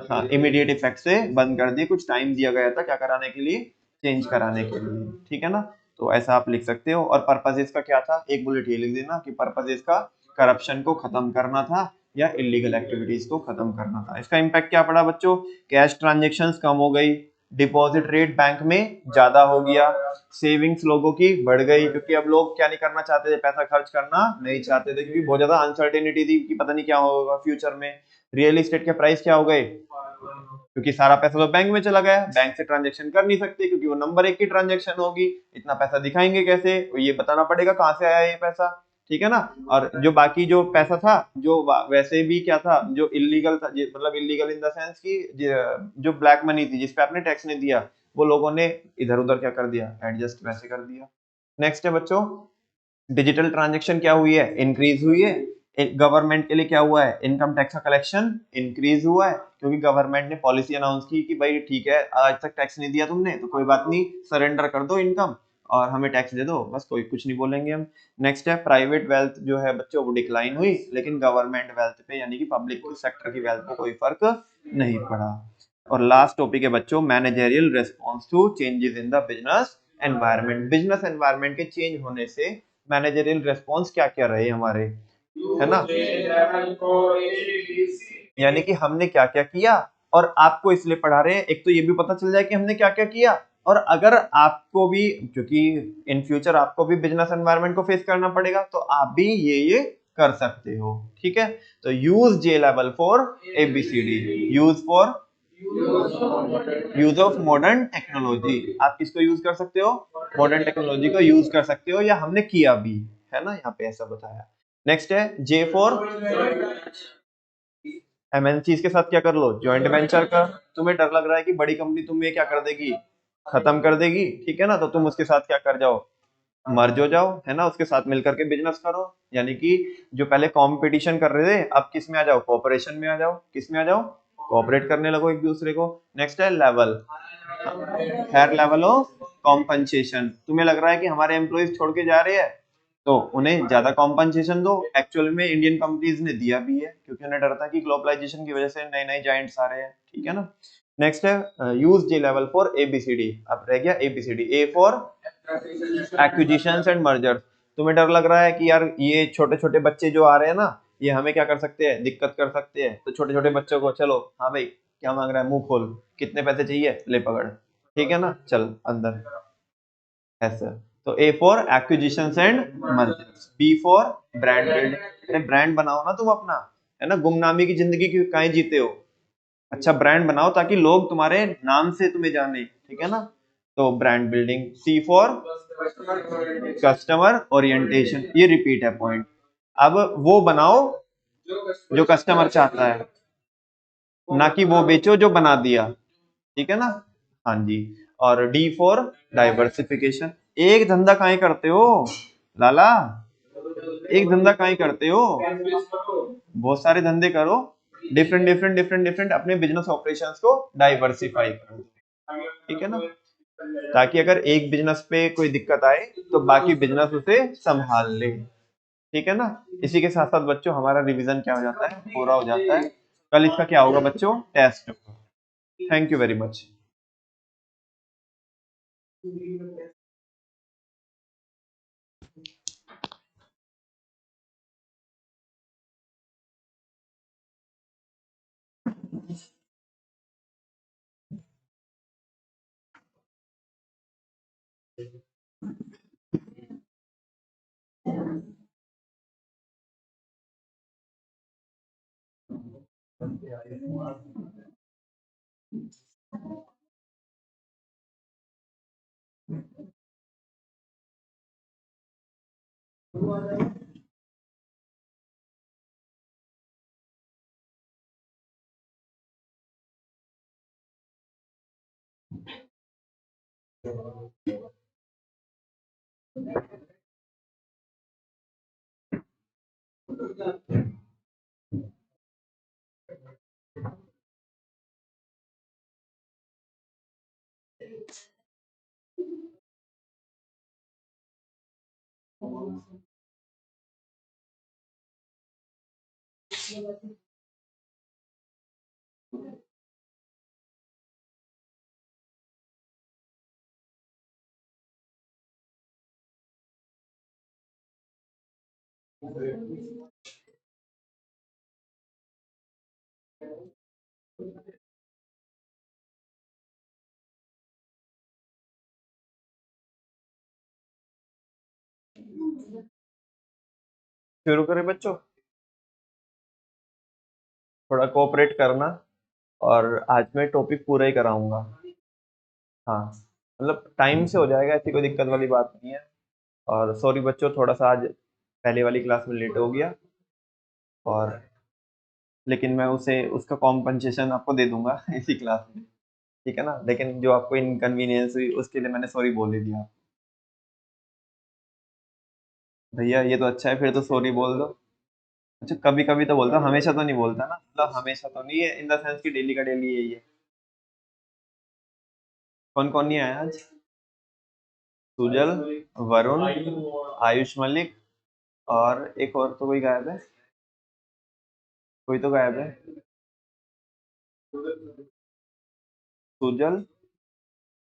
हाँ, इमीडिएट इफेक्ट से बंद कर दिए। कुछ टाइम दिया गया था क्या कराने के लिए, चेंज कराने के लिए। ठीक है ना। तो ऐसा आप लिख सकते हो। और पर्पज इसका क्या था, एक बुलेट ये लिख देना कि पर्पज इसका करप्शन को खत्म करना था या इलीगल एक्टिविटीज को खत्म करना था। इसका इम्पैक्ट क्या पड़ा बच्चों, कैश ट्रांजेक्शन्स कम हो गई, डिपॉजिट रेट बैंक में ज्यादा हो गया, सेविंग्स लोगों की बढ़ गई, क्योंकि अब लोग क्या नहीं करना चाहते थे, पैसा खर्च करना नहीं चाहते थे, क्योंकि बहुत ज्यादा अनसर्टेनिटी थी कि पता नहीं क्या होगा फ्यूचर में। रियल एस्टेट के प्राइस क्या हो गए, क्योंकि सारा पैसा तो बैंक में चला गया, बैंक से ट्रांजेक्शन कर नहीं सकते क्योंकि वो नंबर एक की ट्रांजेक्शन होगी। इतना पैसा दिखाएंगे कैसे, तो ये बताना पड़ेगा कहाँ से आया ये पैसा। ठीक है ना। और जो बाकी जो पैसा था, जो वैसे भी क्या था, जो इलीगल था, मतलब इलीगल इन द सेंस की जो ब्लैक मनी थी जिसपे आपने टैक्स नहीं दिया, वो लोगों ने इधर उधर क्या कर दिया, एडजस्ट वैसे कर दिया। नेक्स्ट है बच्चों, डिजिटल ट्रांजेक्शन क्या हुई है, इंक्रीज हुई है। गवर्नमेंट के लिए क्या हुआ है, इनकम टैक्स का कलेक्शन इंक्रीज हुआ है, क्योंकि गवर्नमेंट ने पॉलिसी अनाउंस की कि भाई ठीक है, आज तक टैक्स नहीं दिया तुमने तो कोई बात नहीं, सरेंडर कर दो इनकम और हमें टैक्स दे दो, बस कोई कुछ नहीं बोलेंगे हम। नेक्स्ट है प्राइवेट वेल्थ जो है बच्चों वो डिक्लाइन हुई, लेकिन गवर्नमेंट वेल्थ पे यानी कि पब्लिक सेक्टर की वेल्थ पे कोई फर्क नहीं पड़ा। और लास्ट टॉपिक है बच्चों, managerial response to changes in the business environment. Business environment के चेंज होने से मैनेजरियल रेस्पॉन्स क्या क्या रहे हमारे, है ना, यानी कि हमने क्या क्या किया। और आपको इसलिए पढ़ा रहे हैं, एक तो ये भी पता चल जाए कि हमने क्या क्या किया, और अगर आपको भी, क्योंकि इन फ्यूचर आपको भी बिजनेस एनवायरनमेंट को फेस करना पड़ेगा, तो आप भी ये कर सकते हो। ठीक है। तो use J level for ABCD, use of modern technology. आप किसको यूज कर सकते हो, मॉडर्न टेक्नोलॉजी को यूज कर सकते हो, या हमने किया भी, है ना, यहाँ पे ऐसा बताया। नेक्स्ट है जे फॉर एमएनसी, के साथ क्या कर लो, ज्वाइंट वेंचर का। तुम्हें डर लग रहा है कि बड़ी कंपनी तुम्हें क्या कर देगी, खत्म कर देगी, ठीक है ना, तो तुम उसके साथ क्या कर जाओ, मर्ज हो जाओ, है ना, उसके साथ मिलकर के बिजनेस करो। यानी कि जो पहले कंपटीशन कर रहे थे, अब किस में आ जाओ, कोऑपरेशन में आ जाओ। किस में आ जाओ, कोऑपरेट करने लगो एक दूसरे को। नेक्स्ट है level, higher level of compensation. तुम्हें लग रहा है कि हमारे एम्प्लॉइज छोड़ के जा रहे हैं, तो उन्हें ज्यादा कॉम्पनसेशन दो। एक्चुअल में इंडियन कंपनीज ने दिया भी है, क्योंकि उन्हें डर था कि ग्लोबलाइजेशन की वजह से नए नए जाइंट्स आ रहे हैं। ठीक है ना। नेक्स्ट है use J level for ABCD. अब रह गया ABCD, A for acquisitions and mergers. तुम्हें डर लग रहा है कि यार ये छोटे छोटे बच्चे जो आ रहे हैं ना, ये हमें क्या कर सकते हैं, दिक्कत कर सकते हैं, तो छोटे छोटे बच्चों को चलो, हाँ भाई क्या मांग रहा है, मुंह खोल, कितने पैसे चाहिए, ले पकड़, ठीक है ना, चल अंदर, ऐसा। तो A for acquisitions and mergers, B for brand building. अरे ब्रांड बनाओ ना तुम अपना, है ना, गुमनामी की जिंदगी क्यों काहे जीते हो, अच्छा ब्रांड बनाओ ताकि लोग तुम्हारे नाम से तुम्हें जाने। ठीक है ना। तो brand building, C for customer orientation, ये रिपीट है पॉइंट। अब वो बनाओ जो कस्टमर चाहता है, ना कि वो बेचो जो बना दिया। ठीक है ना। हाँ जी। और डी फॉर डाइवर्सिफिकेशन। एक धंधा काहे करते हो लाला, एक धंधा काहे करते हो, बहुत सारे धंधे करो, डिफरेंट डिफरेंट डिफरेंट डिफरेंट अपने बिजनेस ऑपरेशंस को डाइवर्सिफाई करो। ठीक है ना। ताकि अगर एक बिजनेस पे कोई दिक्कत आए तो बाकी बिजनेस उसे संभाल ले। ठीक है ना। इसी के साथ साथ बच्चों हमारा रिवीजन क्या हो जाता है, पूरा हो जाता है। कल इसका क्या होगा बच्चों, टेस्ट होगा। Thank you very much. शुरू करें बच्चों? थोड़ा कोऑपरेट करना, और आज मैं टॉपिक पूरा ही कराऊंगा। हाँ, मतलब टाइम से हो जाएगा, ऐसी कोई दिक्कत वाली बात नहीं है। और सॉरी बच्चों, थोड़ा सा आज पहले वाली क्लास में लेट हो गया, और लेकिन मैं उसे उसका कॉम्पनसेशन आपको दे दूंगा इसी क्लास में, ठीक है ना? लेकिन जो आपको इनकन्वीनियंस हुई उसके लिए मैंने सॉरी बोल ही दिया। भैया ये तो अच्छा है, फिर तो सॉरी बोल दो। अच्छा, कभी कभी तो बोलता हूँ, हमेशा तो नहीं बोलता ना, मतलब हमेशा तो नहीं है इन द सेंस की डेली का डेली यही है। कौन कौन नहीं आया आज? सुजल, वरुण, आयुष मलिक, और एक और तो कोई गायब है, कोई तो गायब है। सुजल,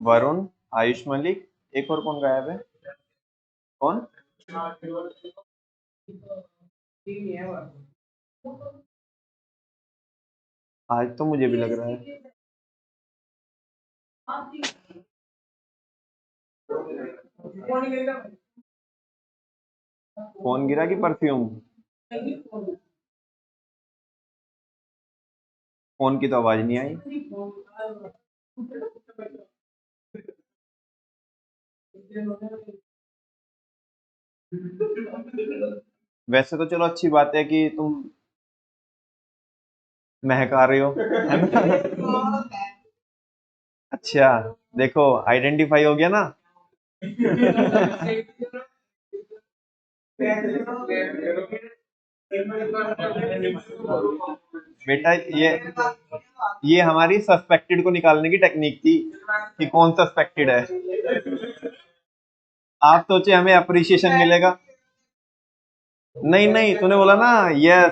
वरुण, आयुष मलिक, एक और कौन गायब है? कौन? आज तो मुझे भी लग रहा है। फोन गिरा कि परफ्यूम? फोन की तो आवाज नहीं आई। वैसे तो चलो अच्छी बात है कि तुम महका रहे हो, है ना? अच्छा, देखो आइडेंटिफाई हो गया ना। बेटा, ये हमारी सस्पेक्टेड को निकालने की टेक्निक थी कि कौन सस्पेक्टेड है। आप सोचे हमें अप्रिसिएशन मिलेगा? नहीं नहीं, तूने बोला ना यस,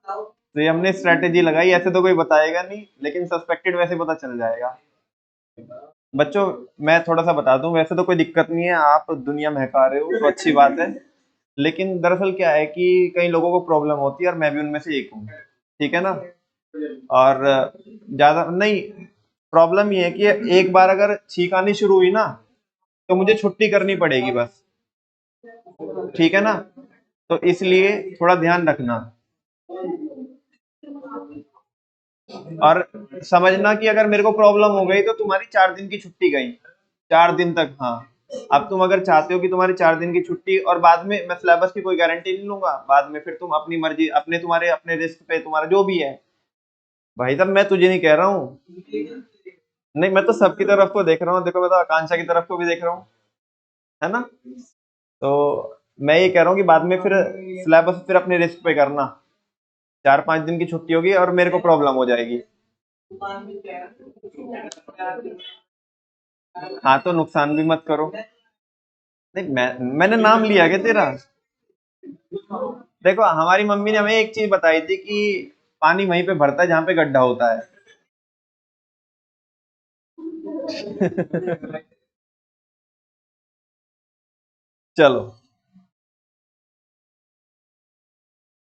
तो ये हमने स्ट्रेटेजी लगाई, ऐसे तो कोई बताएगा नहीं, लेकिन सस्पेक्टेड वैसे पता चल जाएगा। बच्चों, मैं थोड़ा सा बता दूं, वैसे तो कोई दिक्कत नहीं है, आप दुनिया महका रहे हो तो अच्छी बात है। लेकिन दरअसल क्या है कि कई लोगों को प्रॉब्लम होती है, और मैं भी उनमें से एक हूँ, ठीक है ना? और ज्यादा नहीं, प्रॉब्लम ये है कि एक बार अगर छींक आनी शुरू हुई ना, तो मुझे छुट्टी करनी पड़ेगी बस, ठीक है ना? तो इसलिए थोड़ा ध्यान रखना, और समझना कि अगर मेरे को प्रॉब्लम हो गई तो तुम्हारी 4 दिन की छुट्टी गई, 4 दिन तक। हाँ, अब तुम अगर चाहते हो कि तुम्हारी 4 दिन की छुट्टी, और बाद में मैं सिलेबस की कोई गारंटी नहीं लूंगा, बाद में फिर तुम अपनी मर्जी, अपने तुम्हारे अपने रिस्क पे, तुम्हारा जो भी है। भाई साहब, मैं तुझे नहीं कह रहा हूँ, नहीं, मैं तो सबकी तरफ को देख रहा हूँ, देखो मैं तो आकांक्षा की तरफ को भी देख रहा हूँ, है ना? तो मैं ये कह रहा हूँ कि बाद में फिर सिलेबस फिर अपने रिस्क पे करना, 4-5 दिन की छुट्टी होगी और मेरे को प्रॉब्लम हो जाएगी। हाँ, तो नुकसान भी मत करो। नहीं, मैंने नाम लिया क्या तेरा? देखो, हमारी मम्मी ने हमें एक चीज बताई थी कि पानी वहीं पे भरता है जहां पे गड्ढा होता है। चलो।